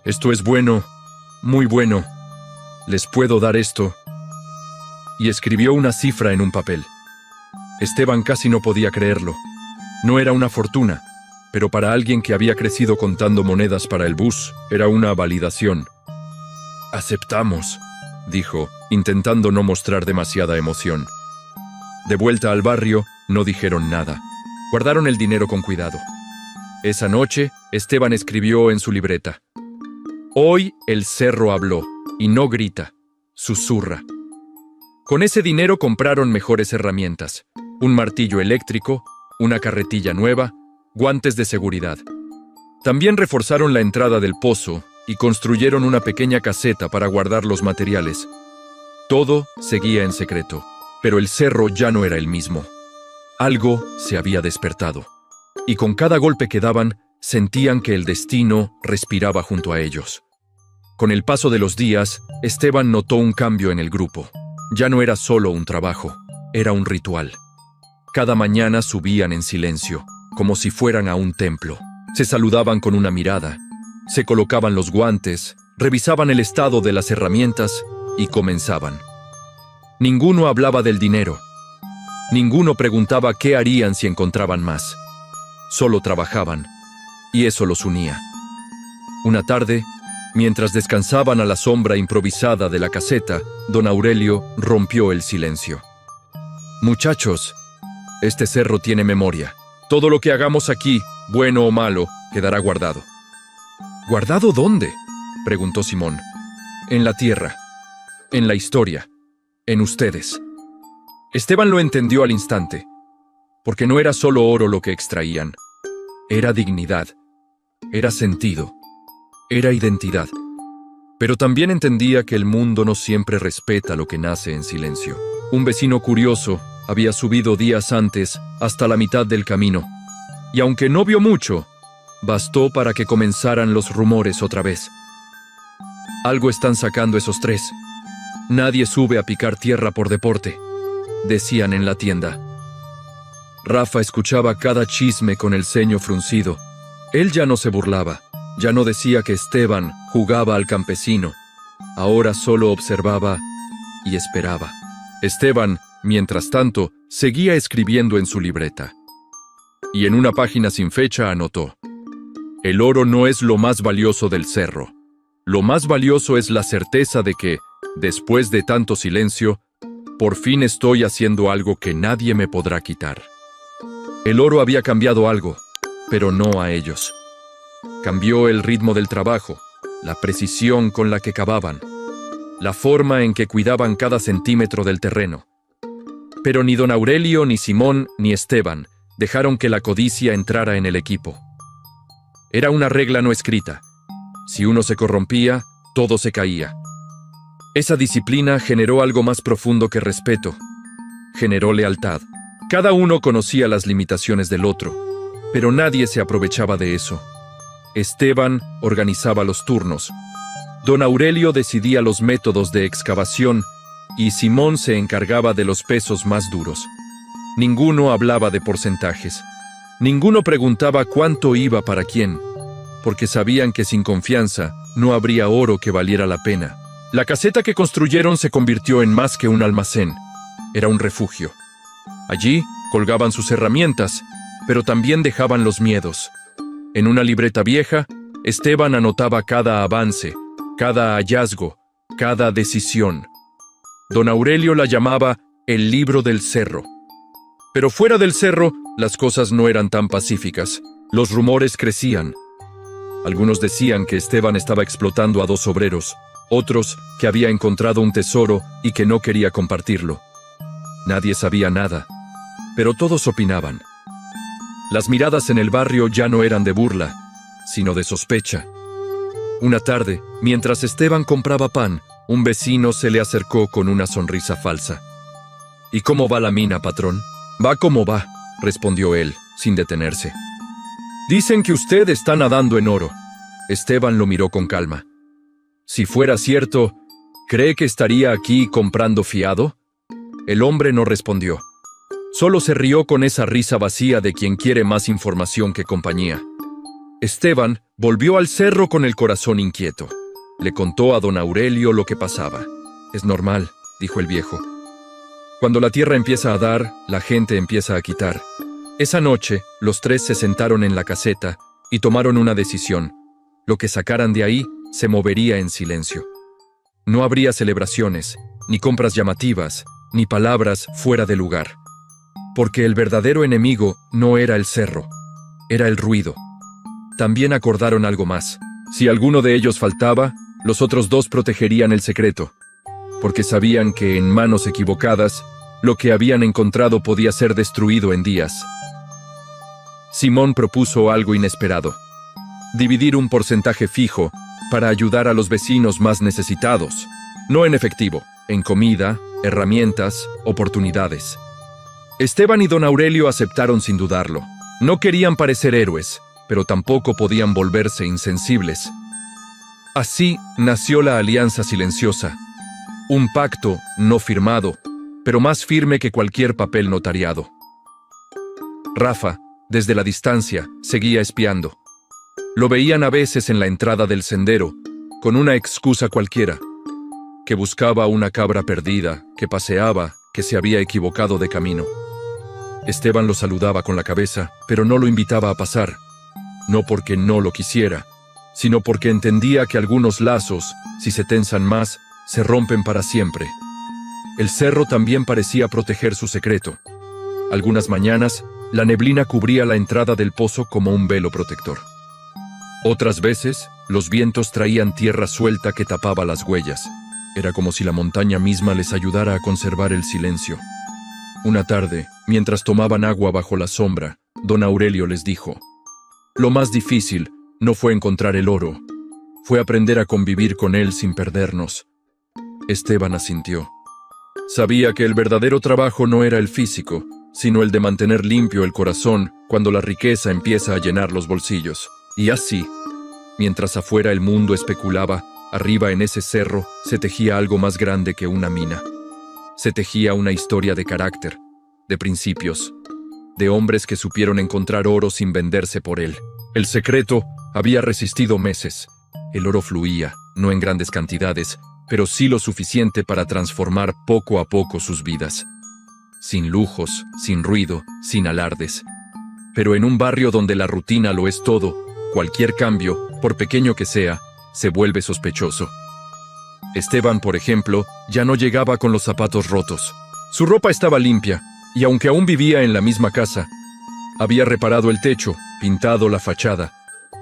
Speaker 1: «Esto es bueno, muy bueno. ¿Les puedo dar esto?». Y escribió una cifra en un papel. Esteban casi no podía creerlo. No era una fortuna, pero para alguien que había crecido contando monedas para el bus, era una validación. «Aceptamos», dijo, intentando no mostrar demasiada emoción. De vuelta al barrio, no dijeron nada. Guardaron el dinero con cuidado. Esa noche, Esteban escribió en su libreta: «Hoy el cerro habló, y no grita, susurra». Con ese dinero compraron mejores herramientas: un martillo eléctrico, una carretilla nueva, guantes de seguridad. También reforzaron la entrada del pozo y construyeron una pequeña caseta para guardar los materiales. Todo seguía en secreto, pero el cerro ya no era el mismo. Algo se había despertado, y con cada golpe que daban, sentían que el destino respiraba junto a ellos. Con el paso de los días, Esteban notó un cambio en el grupo. Ya no era solo un trabajo, era un ritual. Cada mañana subían en silencio, como si fueran a un templo. Se saludaban con una mirada, se colocaban los guantes, revisaban el estado de las herramientas y comenzaban. Ninguno hablaba del dinero. Ninguno preguntaba qué harían si encontraban más. Solo trabajaban, y eso los unía. Una tarde, mientras descansaban a la sombra improvisada de la caseta, don Aurelio rompió el silencio. «Muchachos, este cerro tiene memoria. Todo lo que hagamos aquí, bueno o malo, quedará guardado». «¿Guardado dónde?», preguntó Simón. «En la tierra, en la historia, en ustedes». Esteban lo entendió al instante, porque no era solo oro lo que extraían. Era dignidad, era sentido, era identidad. Pero también entendía que el mundo no siempre respeta lo que nace en silencio. Un vecino curioso había subido días antes hasta la mitad del camino, y aunque no vio mucho, bastó para que comenzaran los rumores otra vez. «Algo están sacando esos tres. Nadie sube a picar tierra por deporte», decían en la tienda. Rafa escuchaba cada chisme con el ceño fruncido. Él ya no se burlaba, ya no decía que Esteban jugaba al campesino. Ahora solo observaba y esperaba. Esteban, mientras tanto, seguía escribiendo en su libreta. Y en una página sin fecha anotó: «El oro no es lo más valioso del cerro. Lo más valioso es la certeza de que, después de tanto silencio, por fin estoy haciendo algo que nadie me podrá quitar». El oro había cambiado algo, pero no a ellos. Cambió el ritmo del trabajo, la precisión con la que cavaban, la forma en que cuidaban cada centímetro del terreno. Pero ni don Aurelio, ni Simón, ni Esteban dejaron que la codicia entrara en el equipo. Era una regla no escrita. Si uno se corrompía, todo se caía. Esa disciplina generó algo más profundo que respeto. Generó lealtad. Cada uno conocía las limitaciones del otro, pero nadie se aprovechaba de eso. Esteban organizaba los turnos. Don Aurelio decidía los métodos de excavación y Simón se encargaba de los pesos más duros. Ninguno hablaba de porcentajes. Ninguno preguntaba cuánto iba para quién, porque sabían que sin confianza no habría oro que valiera la pena. La caseta que construyeron se convirtió en más que un almacén. Era un refugio. Allí colgaban sus herramientas, pero también dejaban los miedos. En una libreta vieja, Esteban anotaba cada avance, cada hallazgo, cada decisión. Don Aurelio la llamaba el libro del cerro. Pero fuera del cerro, las cosas no eran tan pacíficas. Los rumores crecían. Algunos decían que Esteban estaba explotando a 2 obreros, otros que había encontrado un tesoro y que no quería compartirlo. Nadie sabía nada, pero todos opinaban. Las miradas en el barrio ya no eran de burla, sino de sospecha. Una tarde, mientras Esteban compraba pan, un vecino se le acercó con una sonrisa falsa. «¿Y cómo va la mina, patrón?» «Va como va», respondió él, sin detenerse. «Dicen que usted está nadando en oro». Esteban lo miró con calma. «Si fuera cierto, ¿cree que estaría aquí comprando fiado?» El hombre no respondió. Solo se rió con esa risa vacía de quien quiere más información que compañía. Esteban volvió al cerro con el corazón inquieto. Le contó a don Aurelio lo que pasaba. «Es normal», dijo el viejo. «Cuando la tierra empieza a dar, la gente empieza a quitar». Esa noche, los tres se sentaron en la caseta y tomaron una decisión. Lo que sacaran de ahí se movería en silencio. No habría celebraciones, ni compras llamativas, ni palabras fuera de lugar. Porque el verdadero enemigo no era el cerro, era el ruido. También acordaron algo más. Si alguno de ellos faltaba, los otros 2 protegerían el secreto, porque sabían que en manos equivocadas, lo que habían encontrado podía ser destruido en días. Simón propuso algo inesperado: dividir un porcentaje fijo para ayudar a los vecinos más necesitados, no en efectivo, en comida, herramientas, oportunidades. Esteban y don Aurelio aceptaron sin dudarlo. No querían parecer héroes, pero tampoco podían volverse insensibles. Así nació la alianza silenciosa, un pacto no firmado, pero más firme que cualquier papel notariado. Rafa, desde la distancia, seguía espiando. Lo veían a veces en la entrada del sendero, con una excusa cualquiera, que buscaba una cabra perdida, que paseaba, que se había equivocado de camino. Esteban lo saludaba con la cabeza, pero no lo invitaba a pasar, no porque no lo quisiera, sino porque entendía que algunos lazos, si se tensan más, se rompen para siempre. El cerro también parecía proteger su secreto. Algunas mañanas, la neblina cubría la entrada del pozo como un velo protector. Otras veces, los vientos traían tierra suelta que tapaba las huellas. Era como si la montaña misma les ayudara a conservar el silencio. Una tarde, mientras tomaban agua bajo la sombra, don Aurelio les dijo: «Lo más difícil no fue encontrar el oro, fue aprender a convivir con él sin perdernos». Esteban asintió. Sabía que el verdadero trabajo no era el físico, sino el de mantener limpio el corazón cuando la riqueza empieza a llenar los bolsillos. Y así, mientras afuera el mundo especulaba, arriba en ese cerro se tejía algo más grande que una mina. Se tejía una historia de carácter, de principios, de hombres que supieron encontrar oro sin venderse por él. El secreto había resistido meses. El oro fluía, no en grandes cantidades, pero sí lo suficiente para transformar poco a poco sus vidas. Sin lujos, sin ruido, sin alardes. Pero en un barrio donde la rutina lo es todo, cualquier cambio, por pequeño que sea, se vuelve sospechoso. Esteban, por ejemplo, ya no llegaba con los zapatos rotos. Su ropa estaba limpia, y aunque aún vivía en la misma casa, había reparado el techo, pintado la fachada,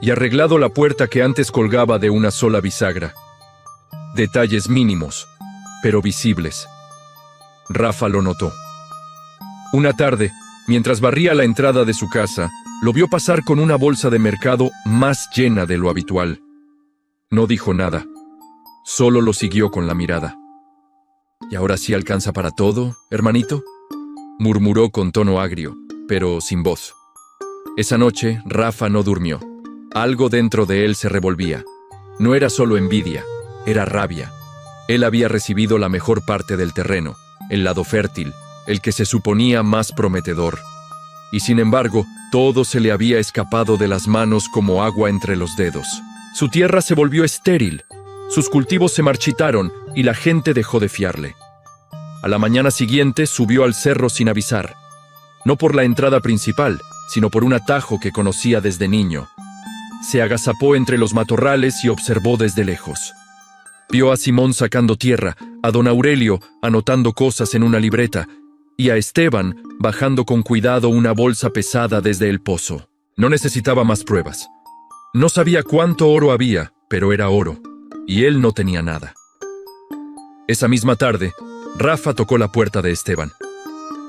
Speaker 1: y arreglado la puerta que antes colgaba de una sola bisagra. Detalles mínimos, pero visibles. Rafa lo notó. Una tarde, mientras barría la entrada de su casa, lo vio pasar con una bolsa de mercado más llena de lo habitual. No dijo nada, solo lo siguió con la mirada. «¿Y ahora sí alcanza para todo, hermanito?», murmuró con tono agrio, pero sin voz. Esa noche, Rafa no durmió. Algo dentro de él se revolvía. No era solo envidia, era rabia. Él había recibido la mejor parte del terreno, el lado fértil, el que se suponía más prometedor. Y sin embargo, todo se le había escapado de las manos como agua entre los dedos. Su tierra se volvió estéril, sus cultivos se marchitaron y la gente dejó de fiarle. A la mañana siguiente subió al cerro sin avisar, no por la entrada principal, sino por un atajo que conocía desde niño. Se agazapó entre los matorrales y observó desde lejos. Vio a Simón sacando tierra, a don Aurelio anotando cosas en una libreta, y a Esteban bajando con cuidado una bolsa pesada desde el pozo. No necesitaba más pruebas. No sabía cuánto oro había, pero era oro, y él no tenía nada. Esa misma tarde, Rafa tocó la puerta de Esteban.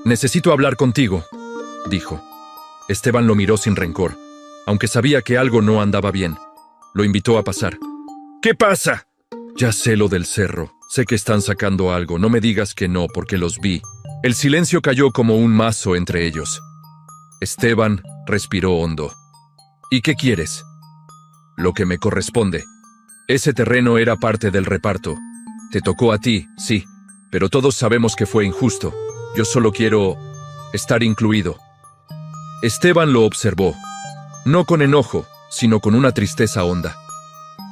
Speaker 1: «Necesito hablar contigo», dijo. Esteban lo miró sin rencor, aunque sabía que algo no andaba bien. Lo invitó a pasar. «¿Qué pasa?» «Ya sé lo del cerro. Sé que están sacando algo. No me digas que no, porque los vi». El silencio cayó como un mazo entre ellos. Esteban respiró hondo. «¿Y qué quieres?» «Lo que me corresponde. Ese terreno era parte del reparto. Te tocó a ti, sí, pero todos sabemos que fue injusto. Yo solo quiero estar incluido». Esteban lo observó, no con enojo, sino con una tristeza honda.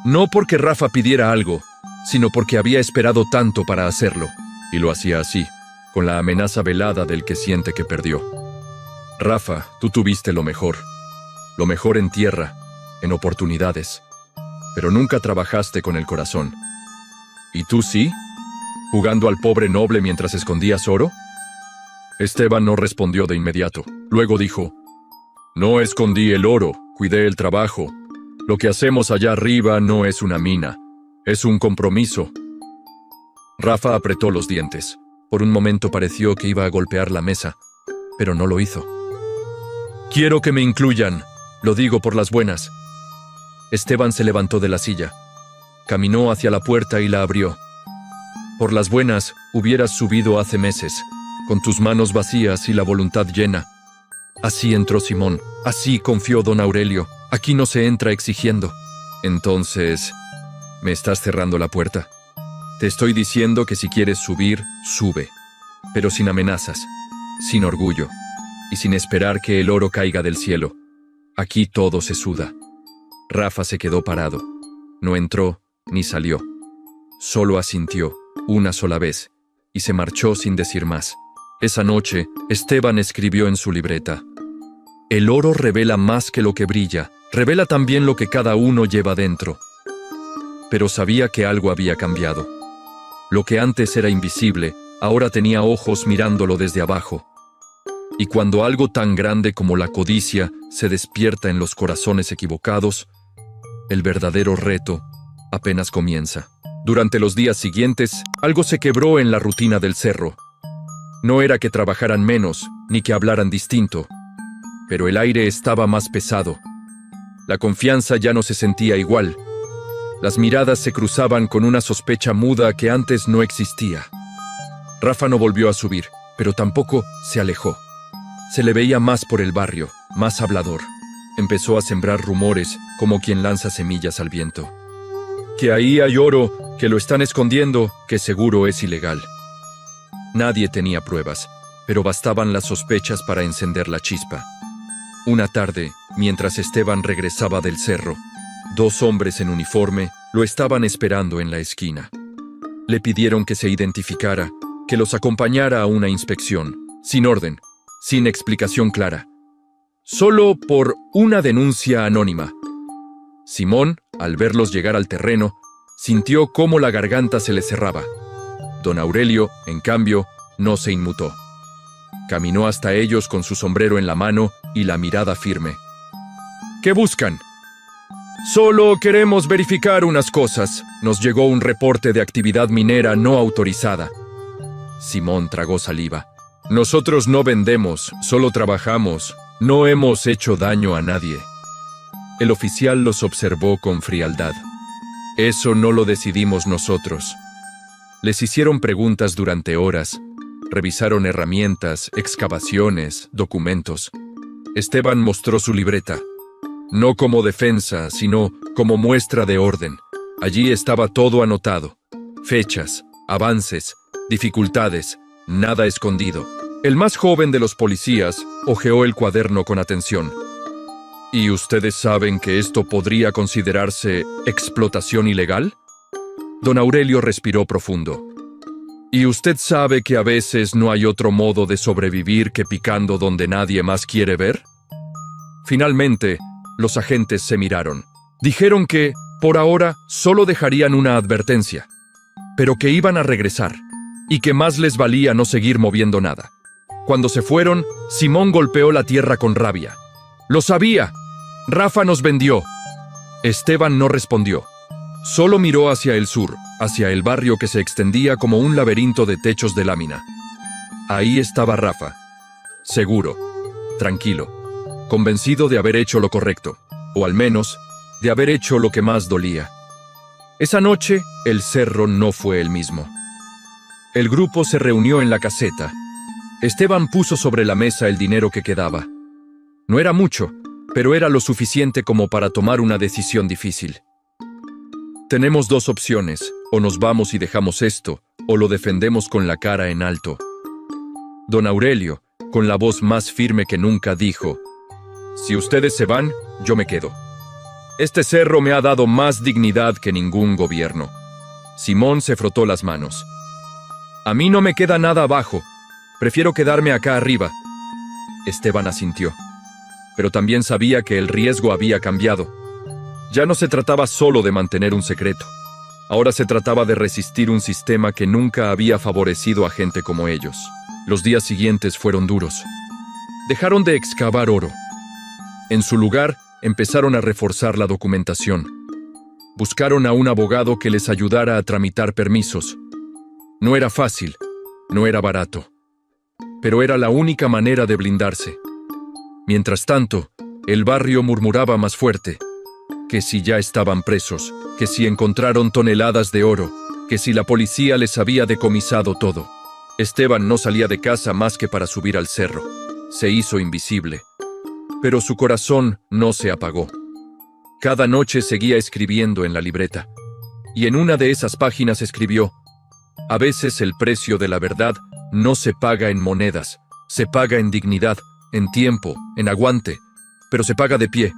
Speaker 1: No porque Rafa pidiera algo, sino porque había esperado tanto para hacerlo, y lo hacía así, con la amenaza velada del que siente que perdió. «Rafa, tú tuviste lo mejor en tierra, en oportunidades, pero nunca trabajaste con el corazón. ¿Y tú sí? ¿Jugando al pobre noble mientras escondías oro?» Esteban no respondió de inmediato. Luego dijo: «No escondí el oro, cuidé el trabajo. Lo que hacemos allá arriba no es una mina, es un compromiso». Rafa apretó los dientes. Por un momento pareció que iba a golpear la mesa, pero no lo hizo. «Quiero que me incluyan, lo digo por las buenas». Esteban se levantó de la silla. Caminó hacia la puerta y la abrió. «Por las buenas, hubieras subido hace meses, con tus manos vacías y la voluntad llena». Así entró Simón, así confió don Aurelio. Aquí no se entra exigiendo. «Entonces, ¿Me estás cerrando la puerta? Te estoy diciendo que si quieres subir, sube, pero sin amenazas, sin orgullo y sin esperar que el oro caiga del cielo. Aquí todo se suda. Rafa se quedó parado. No entró ni salió. Solo asintió una sola vez y se marchó sin decir más. Esa noche, Esteban escribió en su libreta: el oro revela más que lo que brilla, revela también lo que cada uno lleva dentro. Pero sabía que algo había cambiado. Lo que antes era invisible, ahora tenía ojos mirándolo desde abajo. Y cuando algo tan grande como la codicia se despierta en los corazones equivocados, el verdadero reto apenas comienza. Durante los días siguientes, algo se quebró en la rutina del cerro. No era que trabajaran menos, ni que hablaran distinto, pero el aire estaba más pesado. La confianza ya no se sentía igual. Las miradas se cruzaban con una sospecha muda que antes no existía. Rafa no volvió a subir, pero tampoco se alejó. Se le veía más por el barrio, más hablador. Empezó a sembrar rumores, como quien lanza semillas al viento. Que ahí hay oro, que lo están escondiendo, que seguro es ilegal. Nadie tenía pruebas, pero bastaban las sospechas para encender la chispa. Una tarde, mientras Esteban regresaba del cerro, 2 hombres en uniforme lo estaban esperando en la esquina. Le pidieron que se identificara, que los acompañara a una inspección, sin orden, sin explicación clara. Solo por una denuncia anónima. Simón, al verlos llegar al terreno, sintió cómo la garganta se le cerraba. Don Aurelio, en cambio, no se inmutó. Caminó hasta ellos con su sombrero en la mano y la mirada firme. ¿Qué buscan? Solo queremos verificar unas cosas. Nos llegó un reporte de actividad minera no autorizada. Simón tragó saliva. Nosotros no vendemos, solo trabajamos. No hemos hecho daño a nadie. El oficial los observó con frialdad. Eso no lo decidimos nosotros. Les hicieron preguntas durante horas. Revisaron herramientas, excavaciones, documentos. Esteban mostró su libreta. No como defensa, sino como muestra de orden. Allí estaba todo anotado. Fechas, avances, dificultades, nada escondido. El más joven de los policías hojeó el cuaderno con atención. ¿Y ustedes saben que esto podría considerarse explotación ilegal? Don Aurelio respiró profundo. ¿Y usted sabe que a veces no hay otro modo de sobrevivir que picando donde nadie más quiere ver? Finalmente, los agentes se miraron. Dijeron que, por ahora, solo dejarían una advertencia, pero que iban a regresar, y que más les valía no seguir moviendo nada. Cuando se fueron, Simón golpeó la tierra con rabia. ¡Lo sabía! Rafa nos vendió. Esteban no respondió. Solo miró hacia el sur, hacia el barrio que se extendía como un laberinto de techos de lámina. Ahí estaba Rafa, seguro, tranquilo, convencido de haber hecho lo correcto, o al menos, de haber hecho lo que más dolía. Esa noche, el cerro no fue el mismo. El grupo se reunió en la caseta. Esteban puso sobre la mesa el dinero que quedaba. No era mucho, pero era lo suficiente como para tomar una decisión difícil. Tenemos 2 opciones, o nos vamos y dejamos esto, o lo defendemos con la cara en alto. Don Aurelio, con la voz más firme que nunca, dijo: si ustedes se van, yo me quedo. Este cerro me ha dado más dignidad que ningún gobierno. Simón se frotó las manos. A mí no me queda nada abajo. Prefiero quedarme acá arriba. Esteban asintió. Pero también sabía que el riesgo había cambiado. Ya no se trataba solo de mantener un secreto. Ahora se trataba de resistir un sistema que nunca había favorecido a gente como ellos. Los días siguientes fueron duros. Dejaron de excavar oro. En su lugar, empezaron a reforzar la documentación. Buscaron a un abogado que les ayudara a tramitar permisos. No era fácil, no era barato, pero era la única manera de blindarse. Mientras tanto, el barrio murmuraba más fuerte, que si ya estaban presos, que si encontraron toneladas de oro, que si la policía les había decomisado todo. Esteban no salía de casa más que para subir al cerro. Se hizo invisible. Pero su corazón no se apagó. Cada noche seguía escribiendo en la libreta. y en una de esas páginas escribió: «A veces el precio de la verdad no se paga en monedas, se paga en dignidad, en tiempo, en aguante, pero se paga de pie».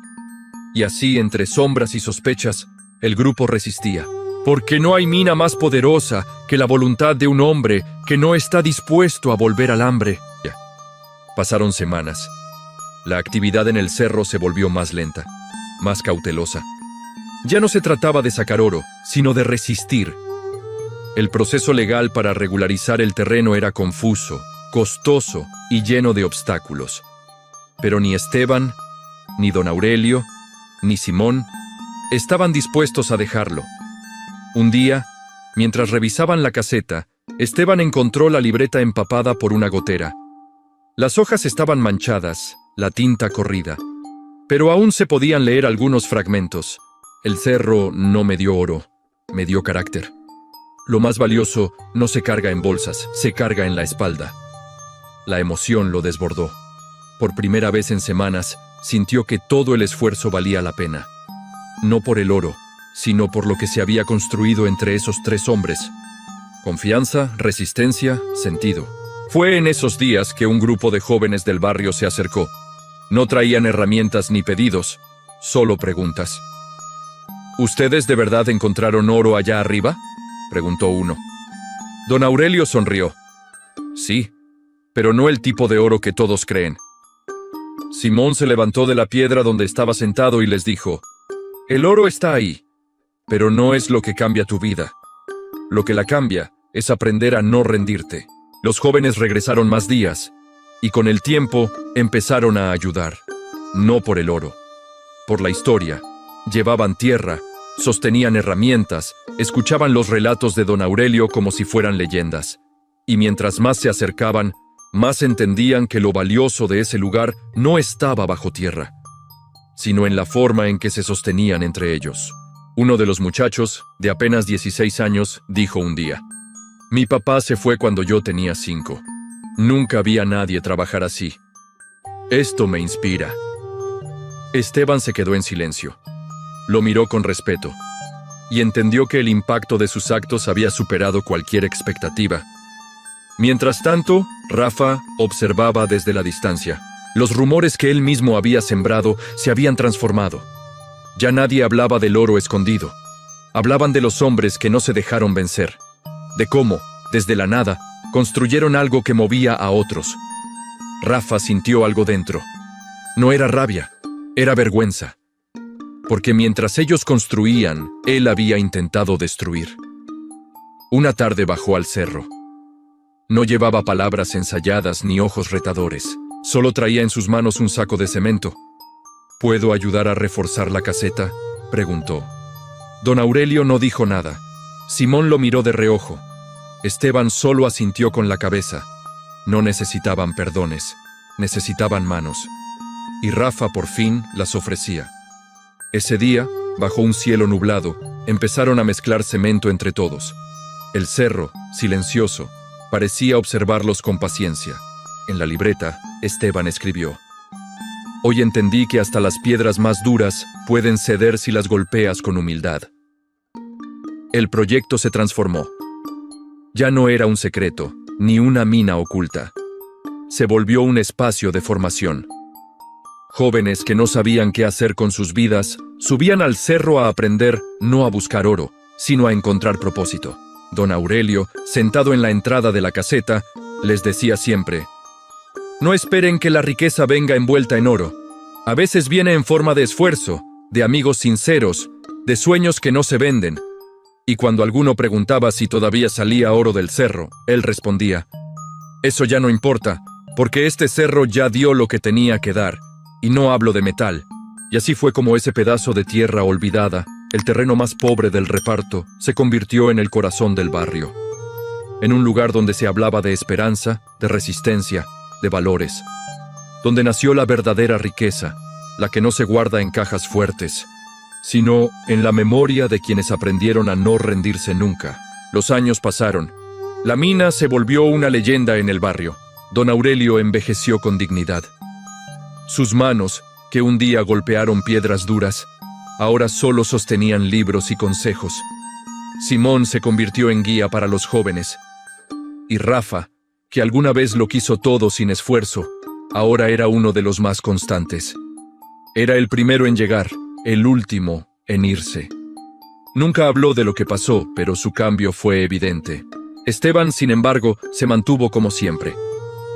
Speaker 1: Y así, entre sombras y sospechas, el grupo resistía. Porque no hay mina más poderosa que la voluntad de un hombre que no está dispuesto a volver al hambre. Pasaron semanas. La actividad en el cerro se volvió más lenta, más cautelosa. Ya no se trataba de sacar oro, sino de resistir. El proceso legal para regularizar el terreno era confuso, costoso y lleno de obstáculos. Pero ni Esteban, ni don Aurelio, ni Simón estaban dispuestos a dejarlo. Un día, mientras revisaban la caseta, Esteban encontró la libreta empapada por una gotera. Las hojas estaban manchadas, la tinta corrida, pero aún se podían leer algunos fragmentos. El cerro no me dio oro, me dio carácter. Lo más valioso no se carga en bolsas, se carga en la espalda. La emoción lo desbordó. Por primera vez en semanas, sintió que todo el esfuerzo valía la pena. No por el oro, sino por lo que se había construido entre esos tres hombres. Confianza, resistencia, sentido. Fue en esos días que un grupo de jóvenes del barrio se acercó. No traían herramientas ni pedidos, solo preguntas. ¿Ustedes de verdad encontraron oro allá arriba?, preguntó uno. Don Aurelio sonrió. Sí, pero no el tipo de oro que todos creen. Simón se levantó de la piedra donde estaba sentado y les dijo: el oro está ahí, pero no es lo que cambia tu vida. Lo que la cambia es aprender a no rendirte. Los jóvenes regresaron más días, y con el tiempo empezaron a ayudar. No por el oro, por la historia. Llevaban tierra, sostenían herramientas, escuchaban los relatos de don Aurelio como si fueran leyendas. Y mientras más se acercaban, más entendían que lo valioso de ese lugar no estaba bajo tierra, sino en la forma en que se sostenían entre ellos. Uno de los muchachos, de apenas 16 años, dijo un día: mi papá se fue cuando yo tenía 5. Nunca vi a nadie trabajar así. Esto me inspira. Esteban se quedó en silencio. Lo miró con respeto y entendió que el impacto de sus actos había superado cualquier expectativa. Mientras tanto, Rafa observaba desde la distancia. Los rumores que él mismo había sembrado se habían transformado. Ya nadie hablaba del oro escondido. Hablaban de los hombres que no se dejaron vencer. De cómo, desde la nada, construyeron algo que movía a otros. Rafa sintió algo dentro. No era rabia, era vergüenza. Porque mientras ellos construían, él había intentado destruir. Una tarde bajó al cerro. No llevaba palabras ensayadas ni ojos retadores. Solo traía en sus manos un saco de cemento. ¿Puedo ayudar a reforzar la caseta?, preguntó. Don Aurelio no dijo nada. Simón lo miró de reojo. Esteban solo asintió con la cabeza. No necesitaban perdones, necesitaban manos. Y Rafa por fin las ofrecía. Ese día, bajo un cielo nublado, empezaron a mezclar cemento entre todos. El cerro, silencioso, parecía observarlos con paciencia. En la libreta, Esteban escribió: hoy entendí que hasta las piedras más duras pueden ceder si las golpeas con humildad. El proyecto se transformó. Ya no era un secreto, ni una mina oculta. Se volvió un espacio de formación. Jóvenes que no sabían qué hacer con sus vidas, subían al cerro a aprender, no a buscar oro, sino a encontrar propósito. Don Aurelio, sentado en la entrada de la caseta, les decía siempre: no esperen que la riqueza venga envuelta en oro. A veces viene en forma de esfuerzo, de amigos sinceros, de sueños que no se venden. Y cuando alguno preguntaba si todavía salía oro del cerro, él respondía: eso ya no importa, porque este cerro ya dio lo que tenía que dar, y no hablo de metal. Y así fue como ese pedazo de tierra olvidada, el terreno más pobre del reparto, se convirtió en el corazón del barrio. En un lugar donde se hablaba de esperanza, de resistencia, de valores. Donde nació la verdadera riqueza, la que no se guarda en cajas fuertes, sino en la memoria de quienes aprendieron a no rendirse nunca. Los años pasaron. La mina se volvió una leyenda en el barrio. Don Aurelio envejeció con dignidad. Sus manos, que un día golpearon piedras duras, ahora solo sostenían libros y consejos. Simón se convirtió en guía para los jóvenes. Y Rafa, que alguna vez lo quiso todo sin esfuerzo, ahora era uno de los más constantes. Era el primero en llegar, el último en irse. Nunca habló de lo que pasó, pero su cambio fue evidente. Esteban, sin embargo, se mantuvo como siempre.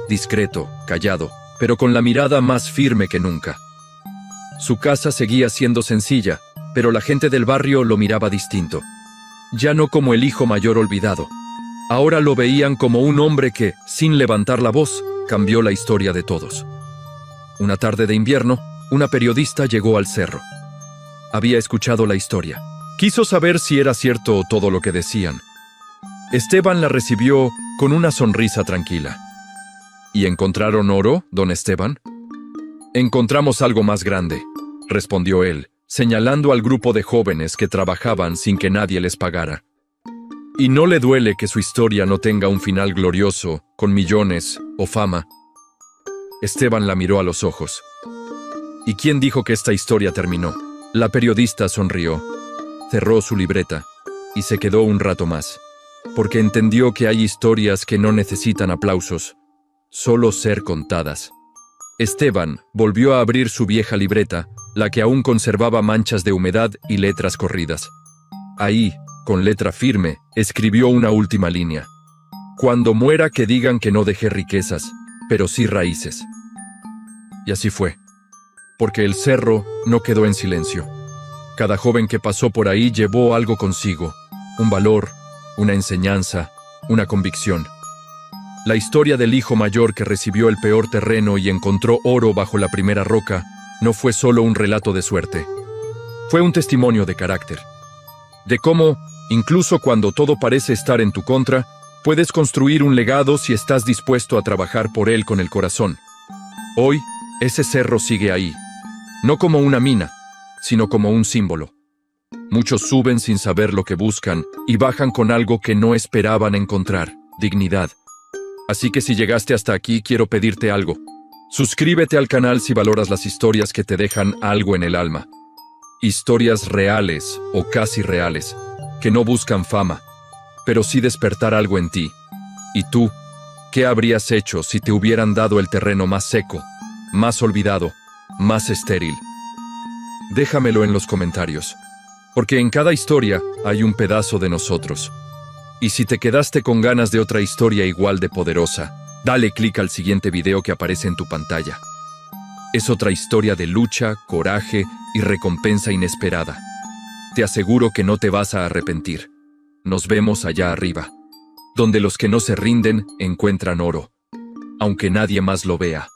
Speaker 1: Discreto, callado, pero con la mirada más firme que nunca. Su casa seguía siendo sencilla, pero la gente del barrio lo miraba distinto. Ya no como el hijo mayor olvidado. Ahora lo veían como un hombre que, sin levantar la voz, cambió la historia de todos. Una tarde de invierno, una periodista llegó al cerro. Había escuchado la historia. Quiso saber si era cierto todo lo que decían. Esteban la recibió con una sonrisa tranquila. ¿Y encontraron oro, don Esteban? Encontramos algo más grande, respondió él, señalando al grupo de jóvenes que trabajaban sin que nadie les pagara. Y no le duele que su historia no tenga un final glorioso, con millones o fama. Esteban la miró a los ojos. ¿Y quién dijo que esta historia terminó? La periodista sonrió, cerró su libreta y se quedó un rato más, porque entendió que hay historias que no necesitan aplausos, solo ser contadas. Esteban volvió a abrir su vieja libreta, la que aún conservaba manchas de humedad y letras corridas. Ahí, con letra firme, escribió una última línea. Cuando muera que digan que no dejé riquezas, pero sí raíces. Y así fue, porque el cerro no quedó en silencio. Cada joven que pasó por ahí llevó algo consigo, un valor, una enseñanza, una convicción. La historia del hijo mayor que recibió el peor terreno y encontró oro bajo la primera roca no fue solo un relato de suerte. Fue un testimonio de carácter. De cómo, incluso cuando todo parece estar en tu contra, puedes construir un legado si estás dispuesto a trabajar por él con el corazón. Hoy, ese cerro sigue ahí, no como una mina, sino como un símbolo. Muchos suben sin saber lo que buscan y bajan con algo que no esperaban encontrar, dignidad. Así que si llegaste hasta aquí, quiero pedirte algo. Suscríbete al canal si valoras las historias que te dejan algo en el alma. Historias reales o casi reales, que no buscan fama, pero sí despertar algo en ti. ¿Y tú? ¿Qué habrías hecho si te hubieran dado el terreno más seco, más olvidado, más estéril? Déjamelo en los comentarios, porque en cada historia hay un pedazo de nosotros. Y si te quedaste con ganas de otra historia igual de poderosa, dale clic al siguiente video que aparece en tu pantalla. Es otra historia de lucha, coraje y recompensa inesperada. Te aseguro que no te vas a arrepentir. Nos vemos allá arriba, donde los que no se rinden encuentran oro, aunque nadie más lo vea.